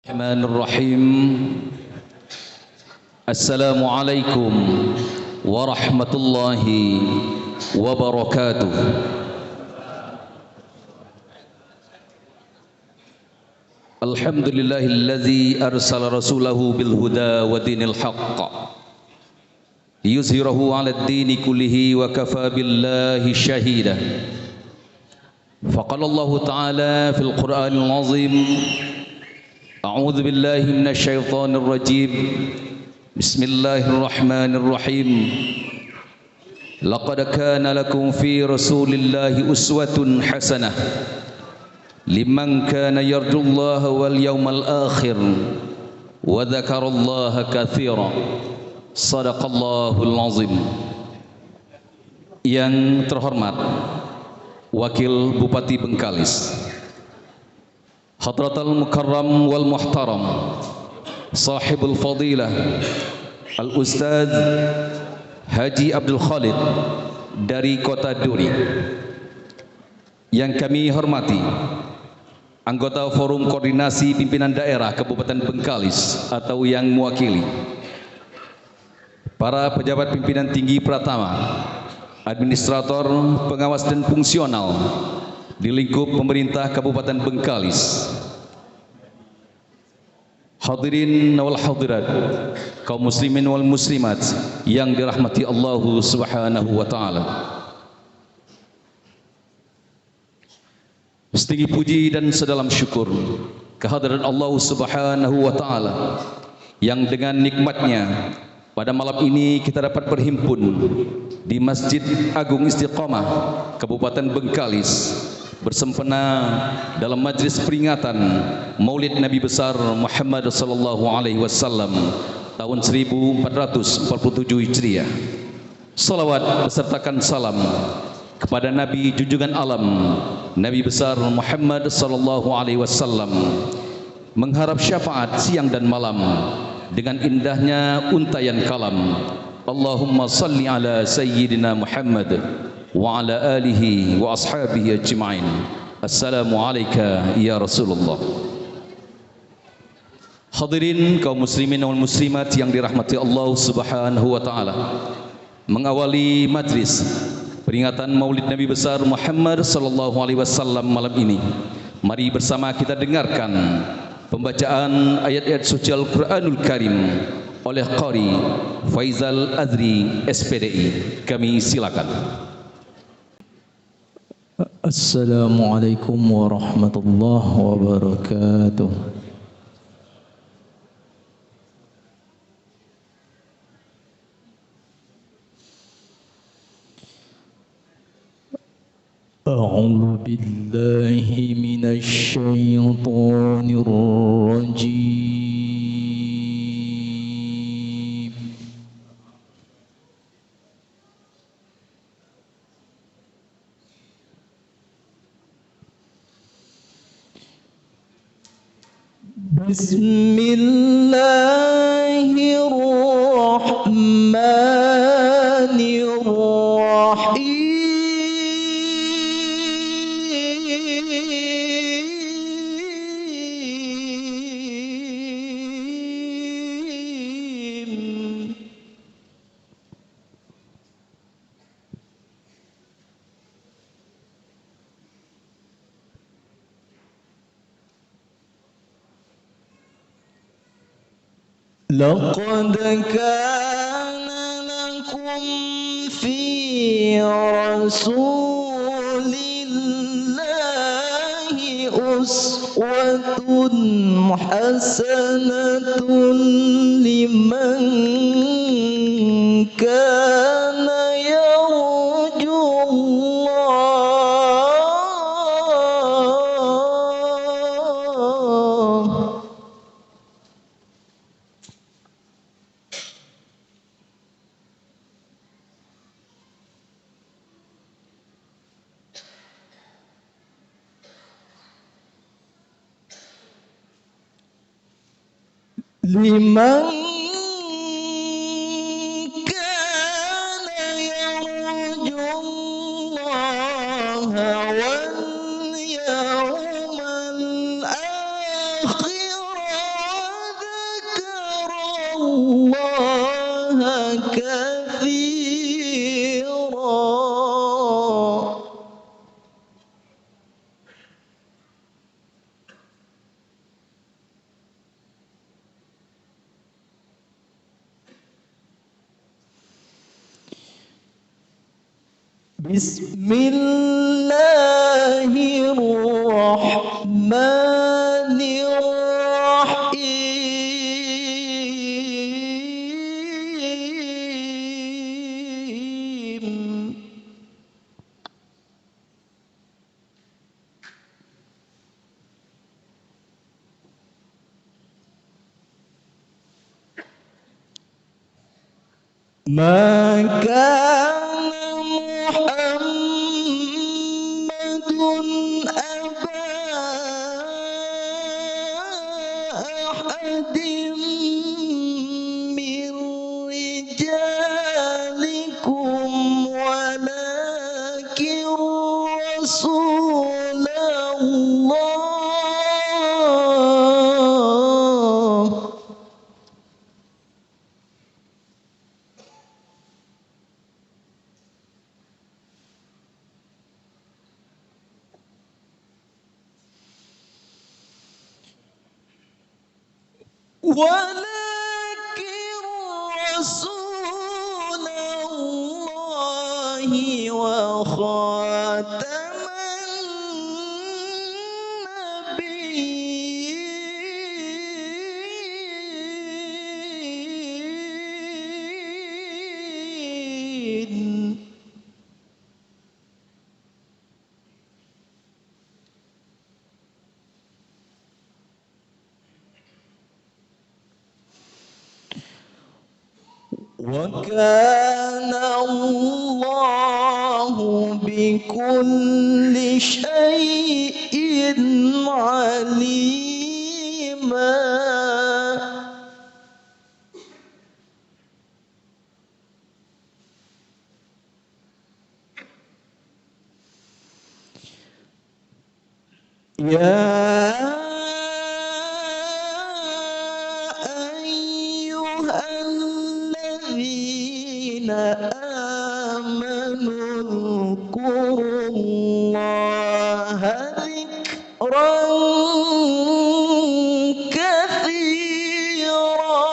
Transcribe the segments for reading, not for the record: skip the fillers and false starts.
Bismillahirrahmanirrahim. Assalamualaikum warahmatullahi wabarakatuh. Alhamdulillahilladzi arsala rasulahu bil huda wa dinil haqq yuzhirahu 'alad dini kullihi wa kafa billahi shahida. Faqala Allah Ta'ala fil Qur'anil 'azim. A'udzu billahi minasy syaithanir rajim. Bismillahirrahmanirrahim. Laqad kana lakum fi Rasulillahi uswatun hasanah liman kana yarjullaha wal yawmal akhir wa dzakarallaha katsiran. Shadaqallahul azim. Yang terhormat Wakil Bupati Bengkalis, Hadratul Mukarram wal Muhtaram, Sahibul Fadilah Al-Ustaz Haji Abdul Khalid dari Kota Duri. Yang kami hormati anggota Forum Koordinasi Pimpinan Daerah Kabupaten Bengkalis atau yang mewakili, para pejabat pimpinan tinggi Pratama, administrator, pengawas dan fungsional di lingkup pemerintah Kabupaten Bengkalis, hadirin wal hadirat, kaum muslimin wal muslimat yang dirahmati Allah Subhanahu wa taala. Setinggi puji dan sedalam syukur kehadiran Allah Subhanahu wa taala yang dengan nikmatnya pada malam ini kita dapat berhimpun di Masjid Agung Istiqomah Kabupaten Bengkalis bersempena dalam majlis peringatan Maulid Nabi besar Muhammad sallallahu alaihi wasallam tahun 1447 Hijriah. Salawat besertakan salam kepada Nabi junjungan alam Nabi besar Muhammad sallallahu alaihi wasallam, mengharap syafaat siang dan malam dengan indahnya untayan kalam. Allahumma salli ala sayyidina Muhammad wa ala alihi wa ashabihi ajma'in. Assalamu alayka ya Rasulullah. Hadirin kaum muslimin wal muslimat yang dirahmati Allah Subhanahu wa taala, mengawali majlis peringatan Maulid Nabi besar Muhammad sallallahu alaihi wasallam malam ini, mari bersama kita dengarkan pembacaan ayat-ayat suci Al-Quranul Karim oleh Qari Faizal Azri SPDI. Kami silakan. Assalamualaikum warahmatullahi wabarakatuh. A'udzu billahi minasy syaithanir rajim. Bismillahirrahmanirrahim. لقد كان لكم في رسول الله أسوة حسنة لمن كان يرجو الله لمن كان يرجو الله واليوم الآخر Bismillahirrahmanirrahim. Maka Muhammadun aba ahadim min rijalikum walakin Rasulullah. Walakin Rasulullah wa khataman nabiyyin. وَكَانَ اللَّهُ بِكُلِّ شَيْءٍ عَلِيمًا. يا أيها الذين آمنوا اذكروا الله ذكرا كثيرا.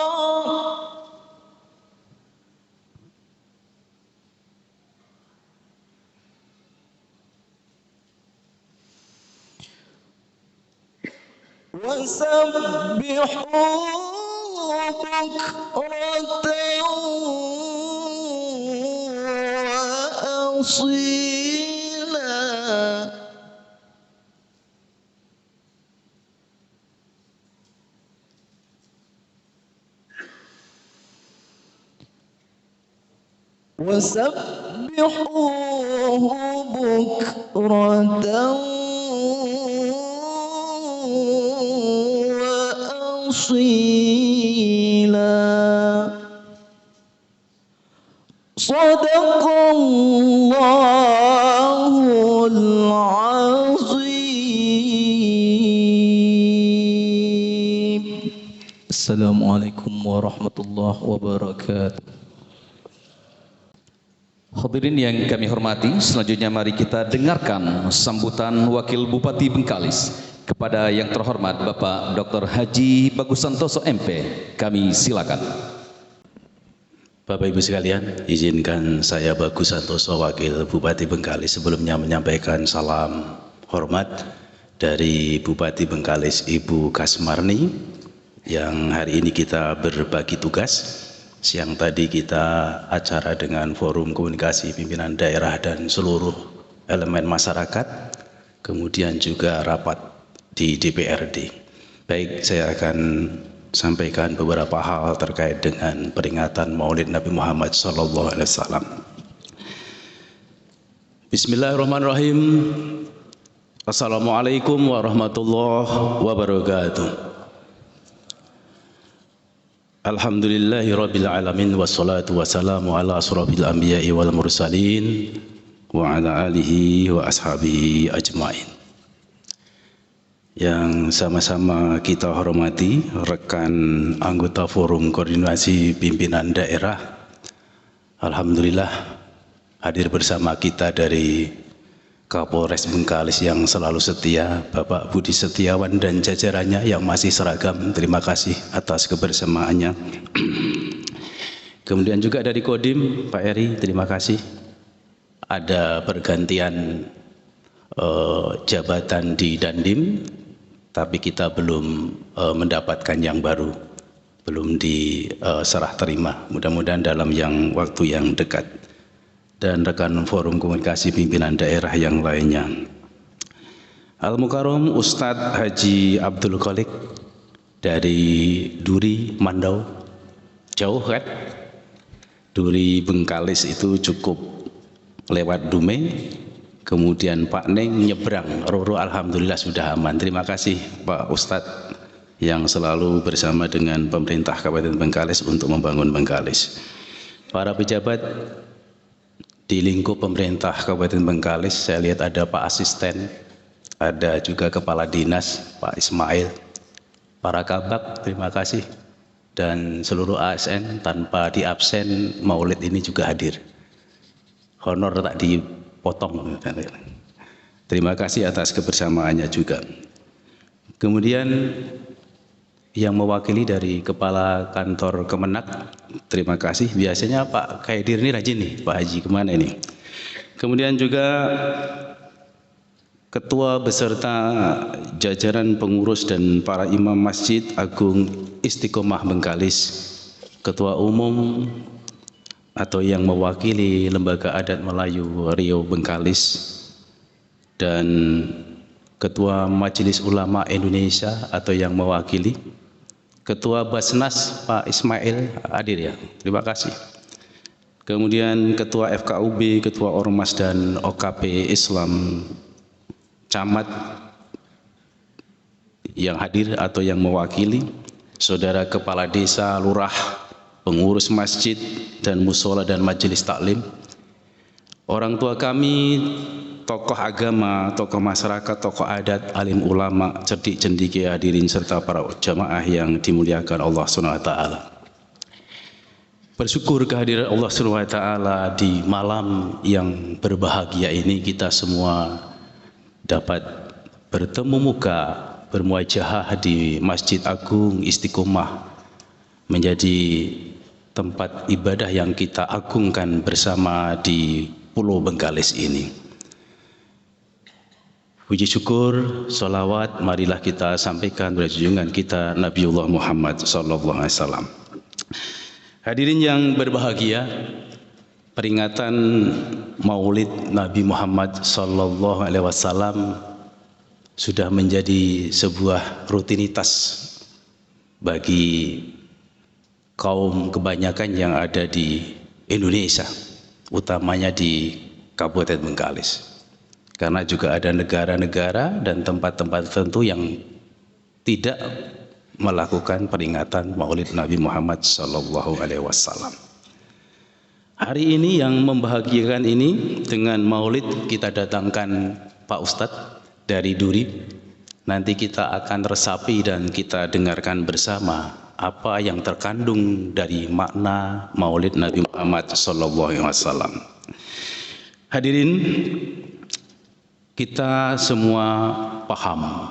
وسبحوه بكرة وأصيلا. وسبحوه بكرة وأصيلا. صدق الله العظيم. Assalamualaikum warahmatullahi wabarakatuh. Hadirin yang kami hormati, selanjutnya mari kita dengarkan sambutan Wakil Bupati Bengkalis kepada yang terhormat Bapak Dr. Haji Bagus Santoso MP. Kami silakan. Bapak Ibu sekalian, izinkan saya Bagus Santoso Wakil Bupati Bengkalis sebelumnya menyampaikan salam hormat dari Bupati Bengkalis Ibu Kasmarni yang hari ini kita berbagi tugas. Siang tadi kita acara dengan forum komunikasi pimpinan daerah dan seluruh elemen masyarakat, kemudian juga rapat di DPRD. Baik, saya akan sampaikan beberapa hal terkait dengan peringatan Maulid Nabi Muhammad SAW. Bismillahirrahmanirrahim. Assalamualaikum warahmatullahi wabarakatuh. Alhamdulillahi rabbil alamin, wassalatu wassalamu ala asrofil anbiya'i wal mursalin wa ala alihi wa ashabihi ajmain. Yang sama-sama kita hormati rekan anggota forum koordinasi pimpinan daerah, alhamdulillah hadir bersama kita dari Kapolres Bengkalis yang selalu setia, Bapak Budi Setiawan dan jajarannya yang masih seragam. Terima kasih atas kebersamaannya. Kemudian juga dari Kodim, Pak Eri, terima kasih ada pergantian jabatan di Dandim, tapi kita belum mendapatkan yang baru, belum diserah terima. Mudah-mudahan dalam waktu yang dekat. Dan rekan forum komunikasi pimpinan daerah yang lainnya. Al-Mukarram Ustadz Haji Abdul Khalik dari Duri, Mandau. Jauh kan? Duri Bengkalis itu cukup lewat Dumai, kemudian Pak Neng nyebrang, Roro alhamdulillah sudah aman. Terima kasih Pak Ustadz yang selalu bersama dengan pemerintah Kabupaten Bengkalis untuk membangun Bengkalis. Para pejabat di lingkup pemerintah Kabupaten Bengkalis, saya lihat ada Pak Asisten, ada juga Kepala Dinas Pak Ismail, para kabak terima kasih, dan seluruh ASN tanpa diabsen maulid ini juga hadir. Honor tak dipotong. Terima kasih atas kebersamaannya juga. Kemudian yang mewakili dari Kepala Kantor Kemenak, terima kasih. Biasanya Pak Kaidir ini rajin nih, Pak Haji kemana ini. Kemudian juga Ketua beserta jajaran pengurus dan para imam Masjid Agung Istiqomah Bengkalis, Ketua Umum atau yang mewakili Lembaga Adat Melayu Riau Bengkalis, dan Ketua Majelis Ulama Indonesia atau yang mewakili, Ketua Basnas Pak Ismail hadir ya, terima kasih. Kemudian Ketua FKUB, Ketua Ormas dan OKP Islam Camat yang hadir atau yang mewakili, Saudara Kepala Desa, Lurah, pengurus masjid dan musola dan majelis taklim, orang tua kami, tokoh agama, tokoh masyarakat, tokoh adat, alim ulama, cerdik cendekia hadirin serta para jamaah yang dimuliakan Allah SWT. Bersyukur kehadiran Allah SWT di malam yang berbahagia ini, kita semua dapat bertemu muka, bermuajahah di Masjid Agung Istiqomah, menjadi tempat ibadah yang kita agungkan bersama di Pulau Bengkalis ini. Puji syukur, salawat, marilah kita sampaikan kepada junjungan kita Nabiullah Muhammad SAW. Hadirin yang berbahagia, peringatan Maulid Nabi Muhammad SAW sudah menjadi sebuah rutinitas bagi kaum kebanyakan yang ada di Indonesia, utamanya di Kabupaten Bengkalis. Karena juga ada negara-negara dan tempat-tempat tertentu yang tidak melakukan peringatan Maulid Nabi Muhammad SAW. Hari ini yang membahagiakan ini, dengan Maulid kita datangkan Pak Ustadz dari Duri. Nanti kita akan resapi dan kita dengarkan bersama apa yang terkandung dari makna Maulid Nabi Muhammad SAW. Hadirin, kita semua paham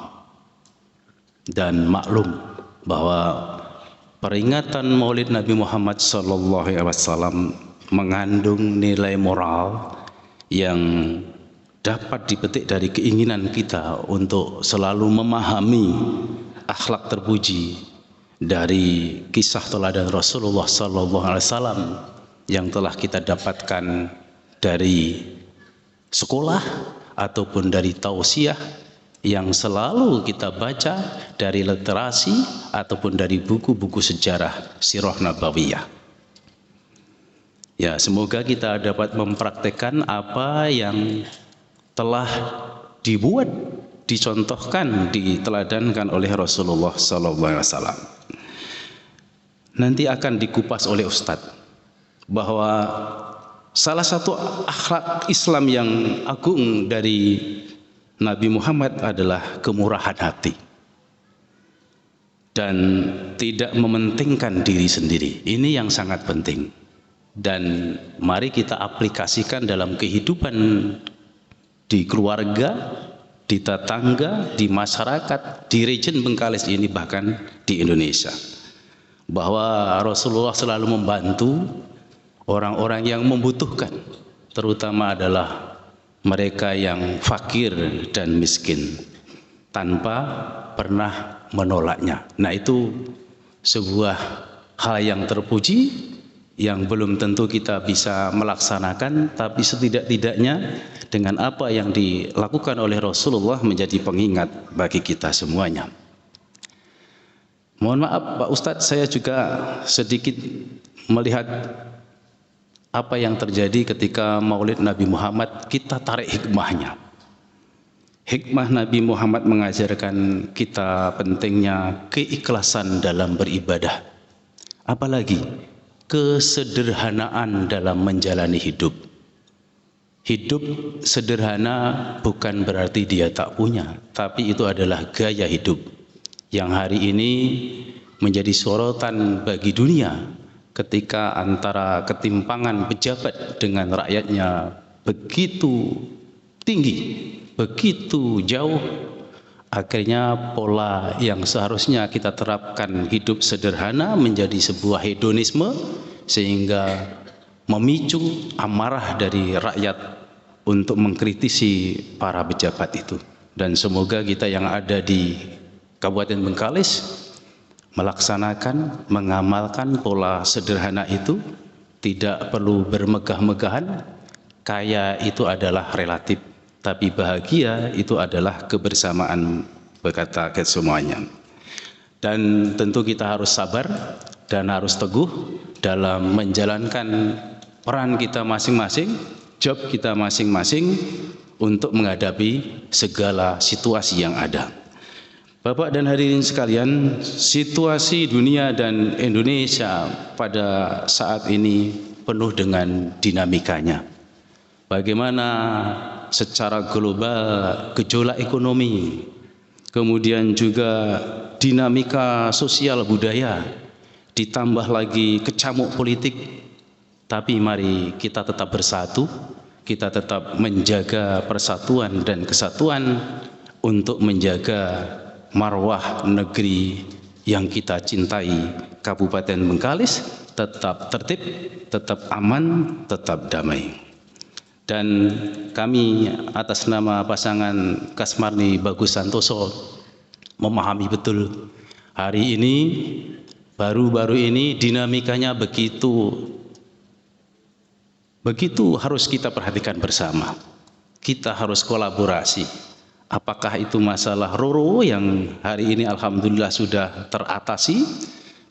dan maklum bahwa peringatan Maulid Nabi Muhammad SAW mengandung nilai moral yang dapat dipetik dari keinginan kita untuk selalu memahami akhlak terpuji dari kisah teladan Rasulullah SAW yang telah kita dapatkan dari sekolah ataupun dari tausiah yang selalu kita baca dari literasi ataupun dari buku-buku sejarah sirah nabawiyah. Ya, semoga kita dapat mempraktekkan apa yang telah dibuat, dicontohkan, diteladankan oleh Rasulullah SAW. Nanti akan dikupas oleh Ustadz bahwa salah satu akhlak Islam yang agung dari Nabi Muhammad adalah kemurahan hati dan tidak mementingkan diri sendiri. Ini yang sangat penting, dan mari kita aplikasikan dalam kehidupan di keluarga, di tetangga, di masyarakat, di region Bengkalis ini, bahkan di Indonesia, bahwa Rasulullah selalu membantu orang-orang yang membutuhkan, terutama adalah mereka yang fakir dan miskin, tanpa pernah menolaknya. Nah, itu sebuah hal yang terpuji yang belum tentu kita bisa melaksanakan, tapi setidak-tidaknya dengan apa yang dilakukan oleh Rasulullah menjadi pengingat bagi kita semuanya. Mohon maaf Pak Ustadz, saya juga sedikit melihat apa yang terjadi ketika Maulid Nabi Muhammad. Kita tarik hikmahnya. Hikmah Nabi Muhammad mengajarkan kita pentingnya keikhlasan dalam beribadah, apalagi kesederhanaan dalam menjalani hidup. Hidup sederhana bukan berarti dia tak punya, tapi itu adalah gaya hidup yang hari ini menjadi sorotan bagi dunia, ketika antara ketimpangan pejabat dengan rakyatnya begitu tinggi, begitu jauh. Akhirnya pola yang seharusnya kita terapkan hidup sederhana menjadi sebuah hedonisme, sehingga memicu amarah dari rakyat untuk mengkritisi para pejabat itu. Dan semoga kita yang ada di Kabupaten Bengkalis melaksanakan, mengamalkan pola sederhana itu. Tidak perlu bermegah-megahan. Kaya itu adalah relatif, tapi bahagia itu adalah kebersamaan, berkata semuanya. Dan tentu kita harus sabar dan harus teguh dalam menjalankan peran kita masing-masing, job kita masing-masing untuk menghadapi segala situasi yang ada. Bapak dan hadirin sekalian, situasi dunia dan Indonesia pada saat ini penuh dengan dinamikanya. Bagaimana secara global gejolak ekonomi, kemudian juga dinamika sosial budaya, ditambah lagi kecamuk politik. Tapi mari kita tetap bersatu, kita tetap menjaga persatuan dan kesatuan untuk menjaga marwah negeri yang kita cintai, Kabupaten Bengkalis, tetap tertib, tetap aman, tetap damai. Dan kami atas nama pasangan Kasmarni Bagus Santoso memahami betul hari ini, baru-baru ini dinamikanya begitu harus kita perhatikan bersama. Kita harus kolaborasi. Apakah itu masalah Roro yang hari ini alhamdulillah sudah teratasi,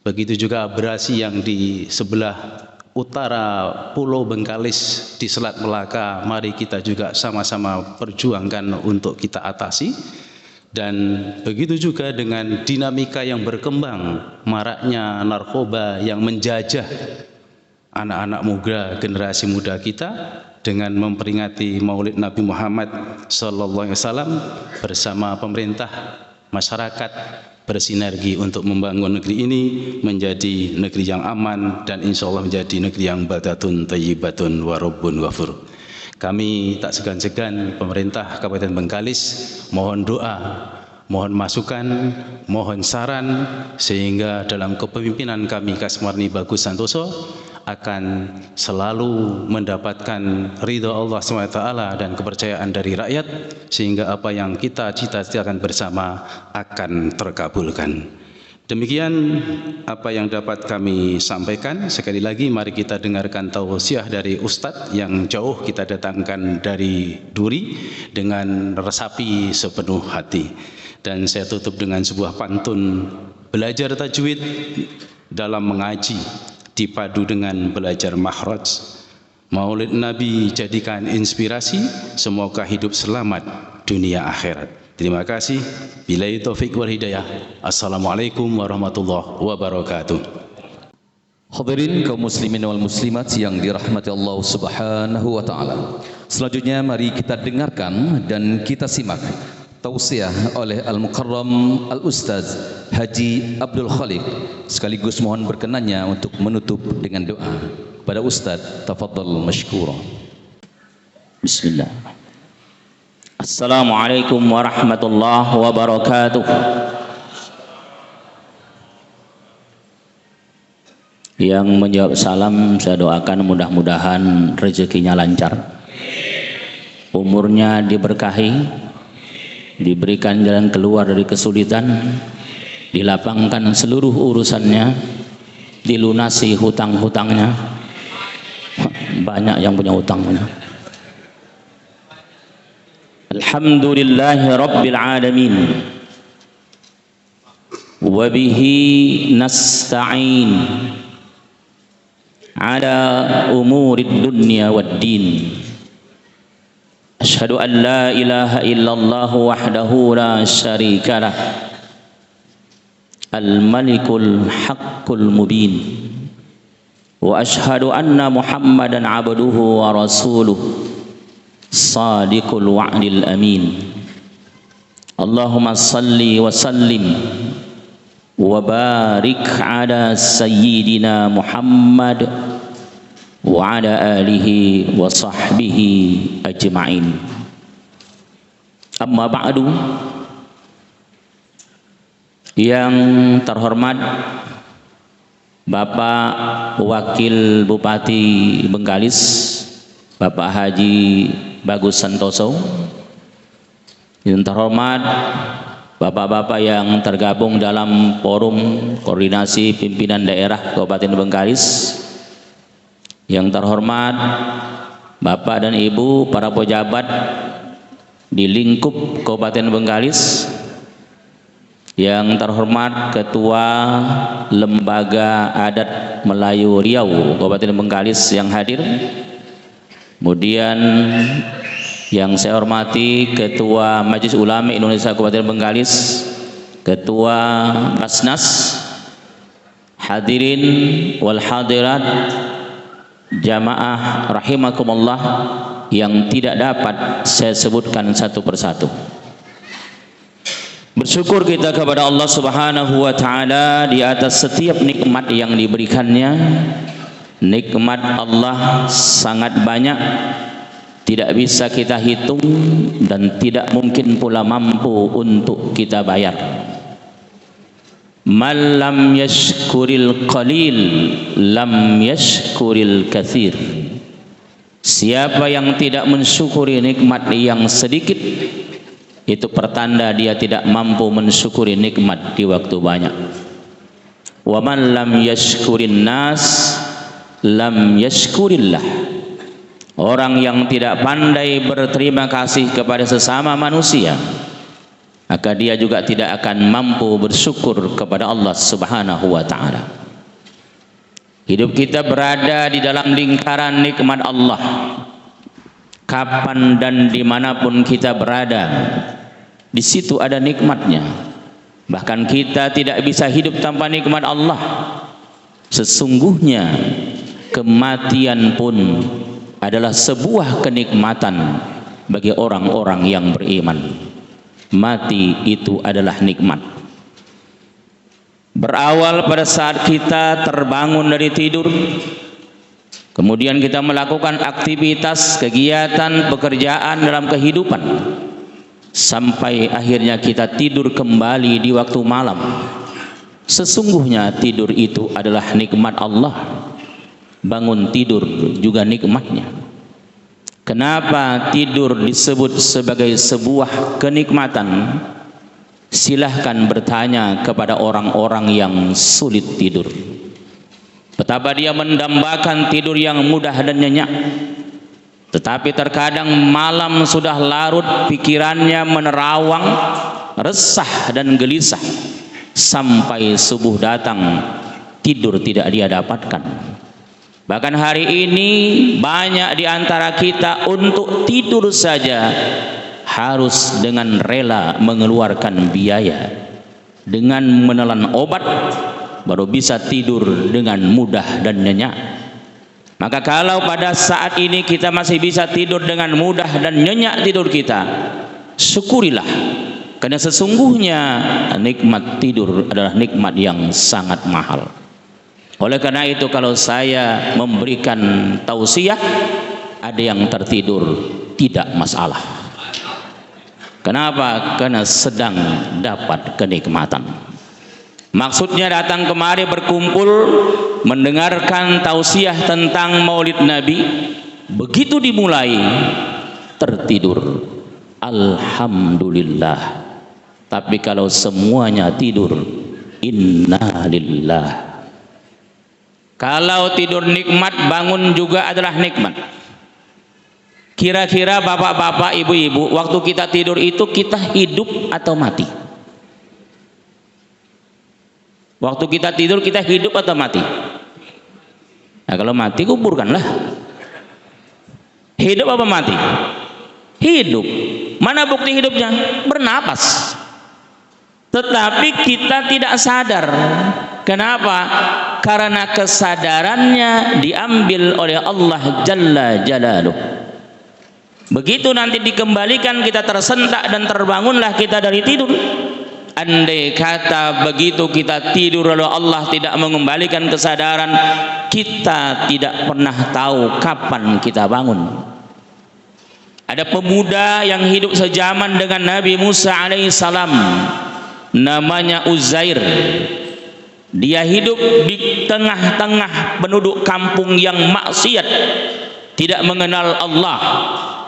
begitu juga abrasi yang di sebelah utara Pulau Bengkalis di Selat Melaka, mari kita juga sama-sama perjuangkan untuk kita atasi. Dan begitu juga dengan dinamika yang berkembang, maraknya narkoba yang menjajah anak-anak muda, generasi muda kita, dengan memperingati Maulid Nabi Muhammad sallallahu alaihi wasallam bersama pemerintah, masyarakat bersinergi untuk membangun negeri ini menjadi negeri yang aman dan insya Allah menjadi negeri yang baldatun thayyibatun wa rabbun ghafur. Kami tak segan-segan pemerintah Kabupaten Bengkalis mohon doa, mohon masukan, mohon saran, sehingga dalam kepemimpinan kami Kasmarni Bagus Santoso akan selalu mendapatkan ridha Allah SWT dan kepercayaan dari rakyat, sehingga apa yang kita cita-citakan bersama akan terkabulkan. Demikian apa yang dapat kami sampaikan. Sekali lagi mari kita dengarkan tausiah dari Ustadz yang jauh kita datangkan dari Duri dengan resapi sepenuh hati. Dan saya tutup dengan sebuah pantun, belajar tajwid dalam mengaji dipadu dengan belajar makhraj. Maulid Nabi jadikan inspirasi, semoga hidup selamat dunia akhirat. Terima kasih. Billahi taufik wal hidayah. Assalamualaikum warahmatullahi wabarakatuh. Hadirin kaum muslimin wal muslimat yang dirahmati Allah Subhanahu wa taala. Selanjutnya mari kita dengarkan dan kita simak tausiah oleh Al-Mukarram Al-Ustaz Haji Abdul Khaliq, sekaligus mohon berkenannya untuk menutup dengan doa. Pada Ustaz, tafadhal mashkura. Bismillah. Assalamualaikum warahmatullahi wabarakatuh. Yang menjawab salam saya doakan mudah-mudahan rezekinya lancar, umurnya diberkahi, diberikan jalan keluar dari kesulitan, dilapangkan seluruh urusannya, dilunasi hutang-hutangnya. Banyak yang punya hutangnya. Alhamdulillahi Rabbil Alamin, wabihi nasta'in ala umurid dunya wad din. Asyhadu an la ilaha illallah wahdahu la syarika lah, al-malikul haqqul mubin, wa asyhadu anna muhammadan abduhu wa rasuluh sadiqul wa'dil amin. Allahumma salli wa sallim wa barik ala sayyidina Muhammad wa ala alihi wa sahbihi ajma'in. Amma ba'du. Yang terhormat Bapak Wakil Bupati Bengkalis, Bapak Haji Bagus Santoso. Yang terhormat Bapak-bapak yang tergabung dalam forum koordinasi pimpinan daerah Kabupaten Bengkalis. Yang terhormat Bapak dan Ibu para pejabat di lingkup Kabupaten Bengkalis. Yang terhormat Ketua Lembaga Adat Melayu Riau Kabupaten Bengkalis yang hadir. Kemudian yang saya hormati Ketua Majelis Ulama Indonesia Kabupaten Bengkalis, Ketua Basnas, hadirin wal hadirat jamaah rahimakumullah yang tidak dapat saya sebutkan satu persatu. Bersyukur kita kepada Allah Subhanahu wa taala di atas setiap nikmat yang diberikannya. Nikmat Allah sangat banyak, tidak bisa kita hitung dan tidak mungkin pula mampu untuk kita bayar. Man lam yashkuril qalil lam yashkuril katsir. Siapa yang tidak mensyukuri nikmat yang sedikit, itu pertanda dia tidak mampu mensyukuri nikmat di waktu banyak. Wa man lam yashkurin nas lam yashkurillah. Orang yang tidak pandai berterima kasih kepada sesama manusia, maka dia juga tidak akan mampu bersyukur kepada Allah Subhanahu wa taala. Hidup kita berada di dalam lingkaran nikmat Allah. Kapan dan dimanapun kita berada, di situ ada nikmatnya. Bahkan kita tidak bisa hidup tanpa nikmat Allah. Sesungguhnya kematian pun adalah sebuah kenikmatan bagi orang-orang yang beriman. Mati itu adalah nikmat. Berawal pada saat kita terbangun dari tidur, kemudian kita melakukan aktivitas, kegiatan, pekerjaan dalam kehidupan, sampai akhirnya kita tidur kembali di waktu malam. Sesungguhnya tidur itu adalah nikmat Allah. Bangun tidur juga nikmatnya. Kenapa tidur disebut sebagai sebuah kenikmatan? Silahkan bertanya kepada orang-orang yang sulit tidur. Betapa dia mendambakan tidur yang mudah dan nyenyak. Tetapi terkadang malam sudah larut, pikirannya menerawang, resah dan gelisah. Sampai subuh datang, tidur tidak dia dapatkan. Bahkan hari ini banyak di antara kita untuk tidur saja harus dengan rela mengeluarkan biaya. Dengan menelan obat baru bisa tidur dengan mudah dan nyenyak. Maka kalau pada saat ini kita masih bisa tidur dengan mudah dan nyenyak tidur kita, syukurilah. Karena sesungguhnya nikmat tidur adalah nikmat yang sangat mahal. Oleh karena itu kalau saya memberikan tausiah, ada yang tertidur tidak masalah. Kenapa? Karena sedang dapat kenikmatan. Maksudnya datang kemari berkumpul mendengarkan tausiah tentang Maulid Nabi. Begitu dimulai tertidur, alhamdulillah. Tapi kalau semuanya tidur, inna lillah. Kalau tidur nikmat, bangun juga adalah nikmat. Kira-kira bapak-bapak, ibu-ibu, waktu kita tidur itu kita hidup atau mati? Waktu kita tidur kita hidup atau mati? Nah, kalau mati kuburkanlah. Hidup apa mati? Hidup. Mana bukti hidupnya? Bernapas. Tetapi kita tidak sadar. Kenapa? Karena kesadarannya diambil oleh Allah Jalla Jalaluh. Begitu nanti dikembalikan kita tersentak dan terbangunlah kita dari tidur. Andai kata begitu kita tidur lalu Allah tidak mengembalikan kesadaran, kita tidak pernah tahu kapan kita bangun. Ada pemuda yang hidup sejaman dengan Nabi Musa alaihissalam, namanya Uzair. Dia hidup di tengah-tengah penduduk kampung yang maksiat, tidak mengenal Allah.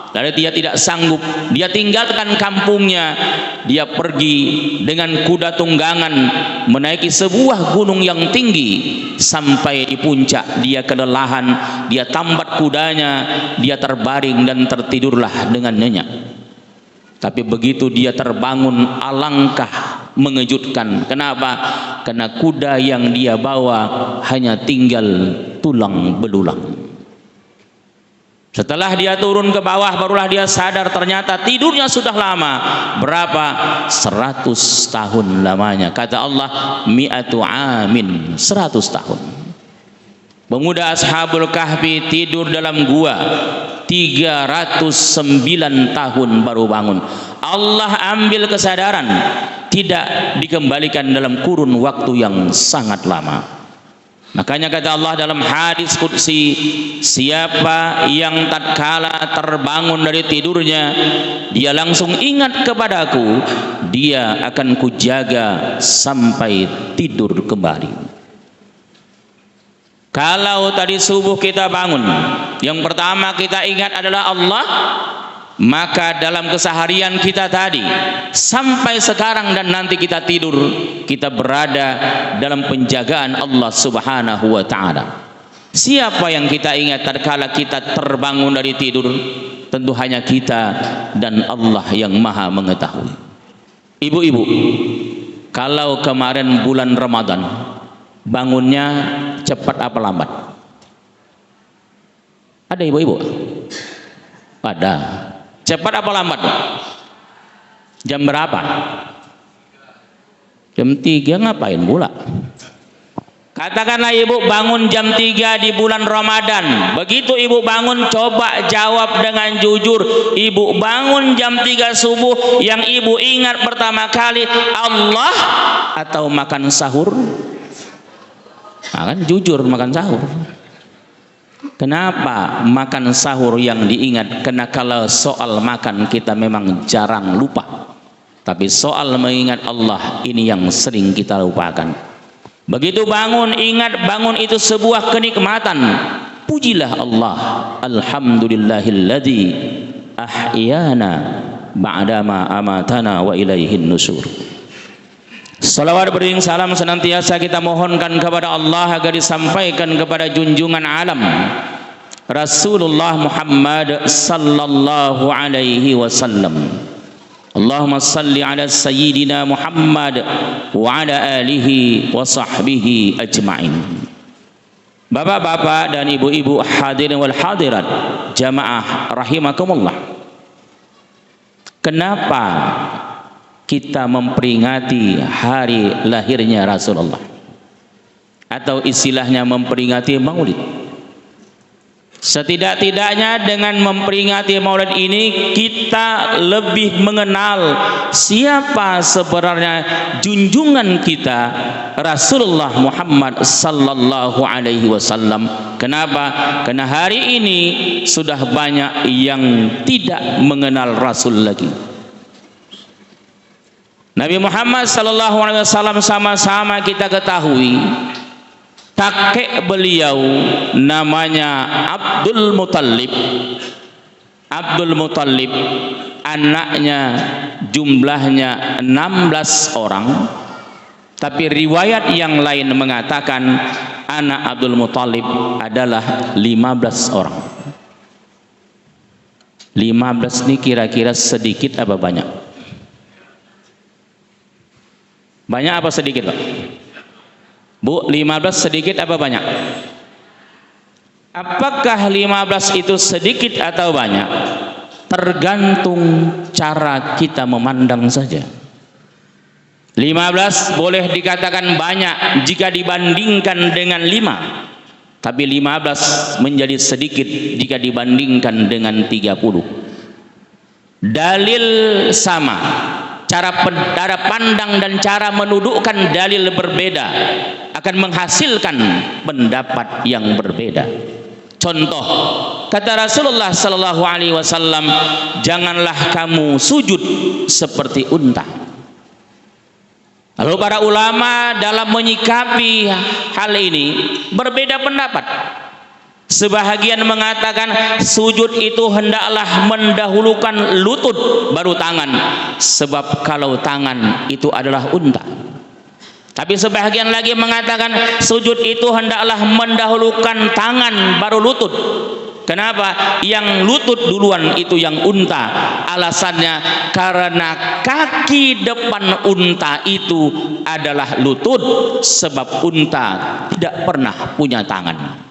Lalu dia tidak sanggup, dia tinggalkan kampungnya, dia pergi dengan kuda tunggangan menaiki sebuah gunung yang tinggi. Sampai di puncak dia kelelahan, dia tambat kudanya, dia terbaring dan tertidurlah dengan nyenyak. Tapi begitu dia terbangun, alangkah mengejutkan. Kenapa? Karena kuda yang dia bawa hanya tinggal tulang belulang. Setelah dia turun ke bawah, barulah dia sadar ternyata tidurnya sudah lama. Berapa? 100 tahun lamanya. Kata Allah, mi'atu amin, 100 tahun. Pemuda Ashabul Kahfi tidur dalam gua 309 tahun baru bangun. Allah ambil kesadaran, tidak dikembalikan dalam kurun waktu yang sangat lama. Makanya kata Allah dalam hadis qudsi, siapa yang tatkala terbangun dari tidurnya dia langsung ingat kepadaku, dia akan kujaga sampai tidur kembali. Kalau tadi subuh kita bangun, yang pertama kita ingat adalah Allah, maka dalam keseharian kita tadi sampai sekarang dan nanti kita tidur, kita berada dalam penjagaan Allah Subhanahu wa taala. Siapa yang kita ingat tatkala kita terbangun dari tidur? Tentu hanya kita dan Allah yang Maha mengetahui. Ibu-ibu, kalau kemarin bulan Ramadan bangunnya cepat apa lambat? Ada ibu-ibu? Ada. Cepat apa lambat? Jam berapa? Jam 3 ngapain pula? Katakanlah ibu bangun jam 3 di bulan Ramadan. Begitu ibu bangun, coba jawab dengan jujur. Ibu bangun jam 3 subuh, yang ibu ingat pertama kali Allah atau makan sahur? Nah, kan jujur makan sahur. Kenapa makan sahur yang diingat? Karena kalau soal makan kita memang jarang lupa, tapi soal mengingat Allah ini yang sering kita lupakan. Begitu bangun, ingat bangun itu sebuah kenikmatan. Pujilah Allah, alhamdulillahilladzi ahyana ba'dama amatana wa ilaihin nusur. Salawat beriring salam senantiasa kita mohonkan kepada Allah agar disampaikan kepada junjungan alam Rasulullah Muhammad sallallahu alaihi wasallam. Allahumma salli ala sayyidina Muhammad wa ala alihi wa sahbihi ajma'in. Bapak-bapak dan ibu-ibu hadirin wal hadirat jamaah rahimakumullah. Kenapa kita memperingati hari lahirnya Rasulullah, atau istilahnya memperingati Maulid? Setidak-tidaknya dengan memperingati Maulid ini kita lebih mengenal siapa sebenarnya junjungan kita Rasulullah Muhammad sallallahu alaihi wasallam. Kenapa? Karena hari ini sudah banyak yang tidak mengenal Rasul lagi. Nabi Muhammad sallallahu alaihi wasallam sama-sama kita ketahui kakek beliau namanya Abdul Muttalib. Abdul Muttalib anaknya jumlahnya 16 orang, tapi riwayat yang lain mengatakan anak Abdul Muttalib adalah 15 orang. 15 ini kira-kira sedikit apa banyak? Banyak apa sedikit, Pak? Bu, 15 sedikit apa banyak? Apakah 15 itu sedikit atau banyak? Tergantung cara kita memandang saja. 15 boleh dikatakan banyak jika dibandingkan dengan 5. Tapi 15 menjadi sedikit jika dibandingkan dengan 30. Dalil sama, cara pandang dan cara menudukkan dalil berbeda akan menghasilkan pendapat yang berbeda. Contoh, kata Rasulullah sallallahu alaihi wasallam, janganlah kamu sujud seperti unta. Lalu para ulama dalam menyikapi hal ini berbeda pendapat. Sebahagian mengatakan sujud itu hendaklah mendahulukan lutut baru tangan, sebab kalau tangan itu adalah unta. Tapi sebahagian lagi mengatakan sujud itu hendaklah mendahulukan tangan baru lutut. Kenapa? Yang lutut duluan itu yang unta. Alasannya karena kaki depan unta itu adalah lutut, sebab unta tidak pernah punya tangan.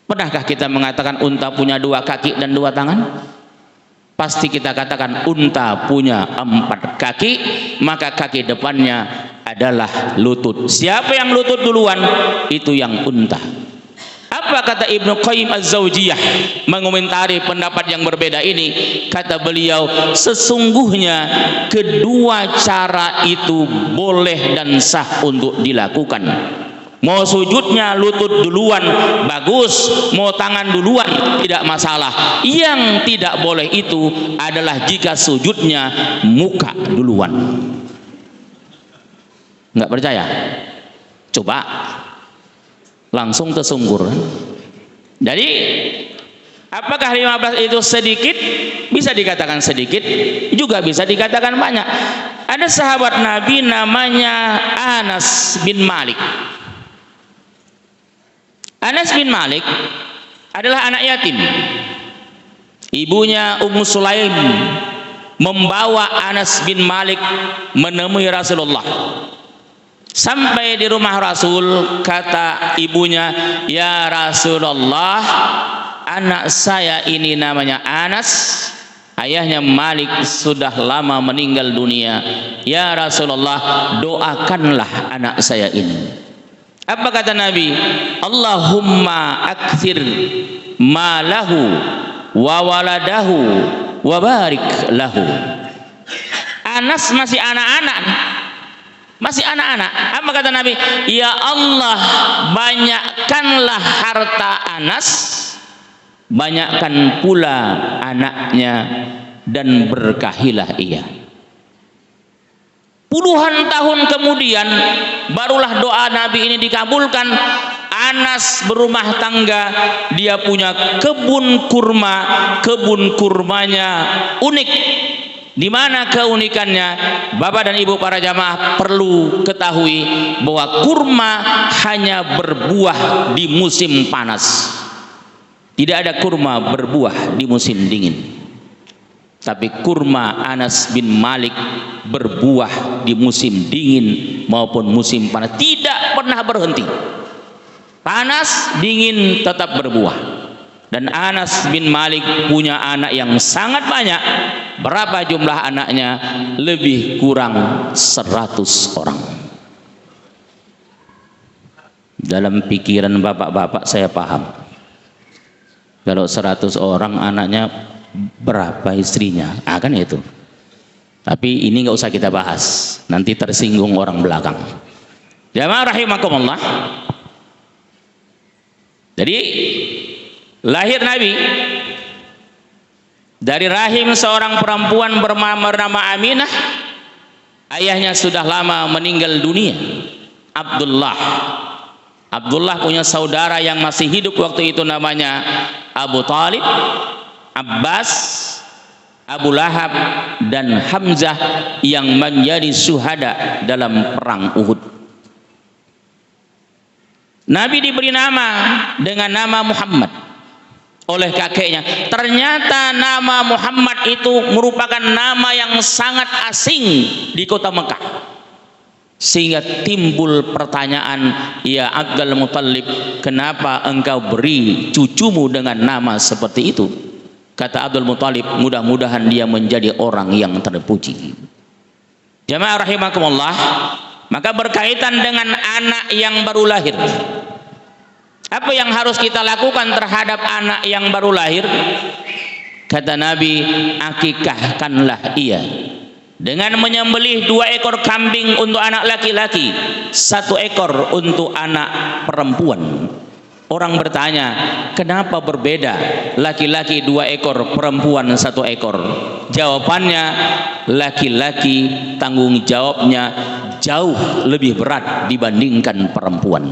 Pernahkah kita mengatakan unta punya 2 kaki dan 2 tangan? Pasti kita katakan unta punya 4 kaki, maka kaki depannya adalah lutut. Siapa yang lutut duluan? Itu yang unta. Apa kata Ibnu Qayyim Az-Zawjiyah mengomentari pendapat yang berbeda ini? Kata beliau, sesungguhnya kedua cara itu boleh dan sah untuk dilakukan. Mau sujudnya lutut duluan bagus, mau tangan duluan tidak masalah. Yang tidak boleh itu adalah jika sujudnya muka duluan. Nggak percaya? Coba langsung tersungkur. Jadi apakah 15 itu sedikit? Bisa dikatakan sedikit, juga bisa dikatakan banyak. Ada sahabat Nabi namanya Anas bin Malik. Anas bin Malik adalah anak yatim. Ibunya Ummu Sulaim membawa Anas bin Malik menemui Rasulullah. Sampai di rumah Rasul, kata ibunya, ya Rasulullah, anak saya ini namanya Anas, ayahnya Malik sudah lama meninggal dunia. Ya Rasulullah, doakanlah anak saya ini. Apa kata Nabi? Allahumma akthir malahu wa waladahu wa barik lahu. Anas masih anak-anak, masih anak-anak. Apa kata Nabi? Ya Allah, banyakkanlah harta Anas, banyakkan pula anaknya, dan berkahilah ia. Puluhan tahun kemudian barulah doa Nabi ini dikabulkan. Anas berumah tangga, dia punya kebun kurma. Kebun kurmanya unik. Di mana keunikannya? Bapak dan Ibu para jamaah perlu ketahui bahwa kurma hanya berbuah di musim panas. Tidak ada kurma berbuah di musim dingin. Tapi kurma Anas bin Malik berbuah di musim dingin maupun musim panas, tidak pernah berhenti. Panas dingin tetap berbuah. Dan Anas bin Malik punya anak yang sangat banyak. Berapa jumlah anaknya? Lebih kurang 100 orang. Dalam pikiran bapak-bapak saya paham, kalau 100 orang anaknya berapa istrinya? Kan itu. Tapi ini nggak usah kita bahas, nanti tersinggung orang belakang. Jamaah rahimakumullah. Jadi lahir Nabi dari rahim seorang perempuan bernama Aminah. ayahnya sudah lama meninggal dunia. Abdullah punya saudara yang masih hidup waktu itu, namanya Abu Talib, Abbas, Abu Lahab, dan Hamzah yang menjadi syuhada dalam perang Uhud. Nabi diberi nama dengan nama Muhammad oleh kakeknya. Ternyata nama Muhammad itu merupakan nama yang sangat asing di kota Mekah. Sehingga timbul pertanyaan, ya Abdul Muttalib, kenapa engkau beri cucumu dengan nama seperti itu? Kata Abdul Muttalib, mudah-mudahan dia menjadi orang yang terpuji. Jamaah rahimakumullah, maka berkaitan dengan anak yang baru lahir, apa yang harus kita lakukan terhadap anak yang baru lahir? Kata Nabi, akikahkanlah ia dengan menyembelih 2 ekor kambing untuk anak laki-laki, 1 ekor untuk anak perempuan. Orang bertanya, kenapa berbeda laki-laki 2 ekor, perempuan 1 ekor? Jawabannya, laki-laki tanggung jawabnya jauh lebih berat dibandingkan perempuan.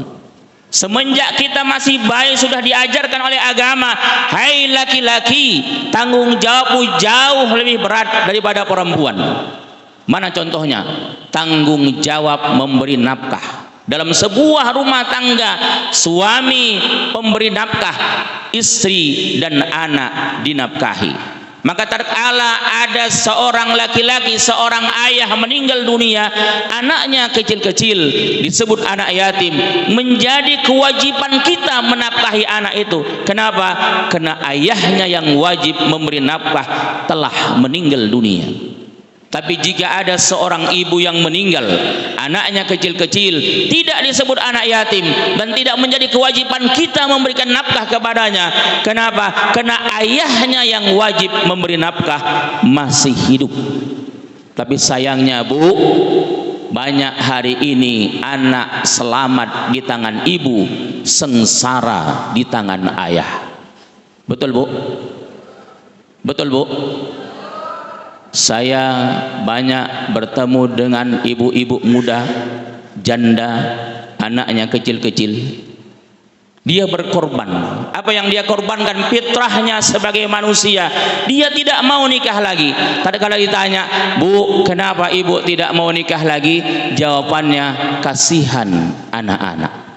Semenjak kita masih bayi sudah diajarkan oleh agama, hai laki-laki, tanggung jawabmu jauh lebih berat daripada perempuan. Mana contohnya? Tanggung jawab memberi nafkah. Dalam sebuah rumah tangga, suami pemberi nafkah, istri dan anak dinafkahi. Maka tatkala ada seorang laki-laki, seorang ayah meninggal dunia, anaknya kecil-kecil, disebut anak yatim, menjadi kewajiban kita menafkahi anak itu. Kenapa? Karena ayahnya yang wajib memberi nafkah telah meninggal dunia. Tapi jika ada seorang ibu yang meninggal, anaknya kecil-kecil, tidak disebut anak yatim dan tidak menjadi kewajiban kita memberikan nafkah kepadanya. Kenapa? Karena ayahnya yang wajib memberi nafkah masih hidup. Tapi sayangnya Bu, banyak hari ini anak selamat di tangan ibu, sengsara di tangan ayah. Betul Bu? Betul Bu? Saya banyak bertemu dengan ibu-ibu muda, janda, anaknya kecil-kecil. Dia berkorban. Apa yang dia korbankan? Fitrahnya sebagai manusia. Dia tidak mau nikah lagi. Tatkala ditanya, Bu, kenapa ibu tidak mau nikah lagi? Jawabannya, kasihan anak-anak.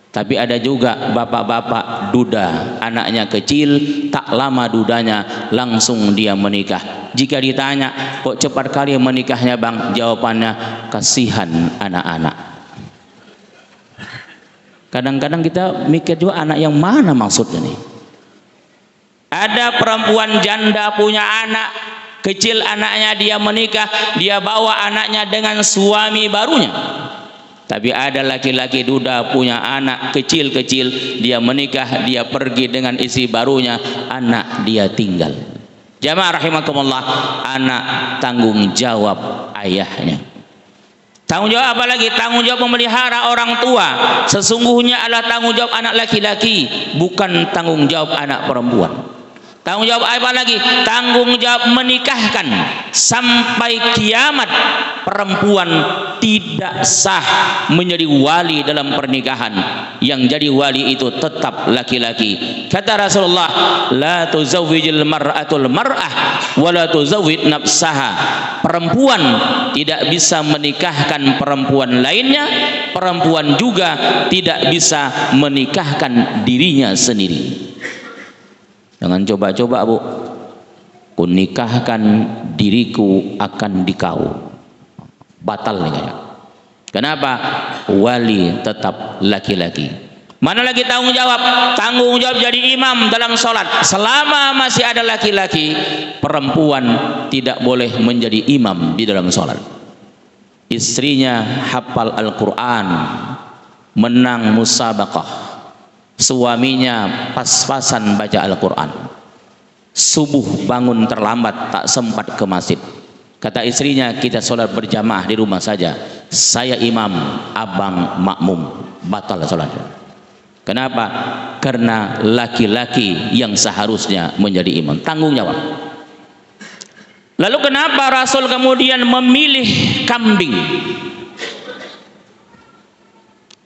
Tapi ada juga bapak-bapak duda, anaknya kecil, tak lama dudanya langsung dia menikah. Jika ditanya, kok cepat kali menikahnya Bang? Jawabannya, kasihan anak-anak. Kadang-kadang kita mikir juga anak yang mana maksudnya nih. Ada perempuan janda punya anak kecil, anaknya dia menikah, dia bawa anaknya dengan suami barunya. Tapi ada laki-laki duda punya anak kecil-kecil, dia menikah, dia pergi dengan istri barunya, anak dia tinggal. Jamaah rahimakumullah, anak tanggung jawab ayahnya. Tanggung jawab apa lagi? Tanggung jawab memelihara orang tua. Sesungguhnya adalah tanggung jawab anak laki-laki, bukan tanggung jawab anak perempuan. Tanggung jawab apa lagi? Tanggung jawab menikahkan. Sampai kiamat perempuan tidak sah menjadi wali dalam pernikahan. Yang jadi wali itu tetap laki-laki. Kata Rasulullah, la tuzawwijul mar'atul mar'ah wa la tuzawwid nafsaha. Perempuan tidak bisa menikahkan perempuan lainnya, perempuan juga tidak bisa menikahkan dirinya sendiri. Jangan coba-coba Bu, kunikahkan diriku akan dikau. Batal nih kayak. Kenapa? Wali tetap laki-laki. Mana lagi tanggung jawab? Tanggung jawab jadi imam dalam sholat. Selama masih ada laki-laki, perempuan tidak boleh menjadi imam di dalam sholat. Istrinya hafal Al-Quran, menang musabaqah. Suaminya pas-pasan baca Al-Quran. Subuh bangun terlambat, tak sempat ke masjid. Kata istrinya, kita sholat berjamaah di rumah saja. Saya imam, abang makmum. Batal sholatnya. Kenapa? Karena laki-laki yang seharusnya menjadi imam. Tanggung jawab. Lalu kenapa Rasul kemudian memilih kambing?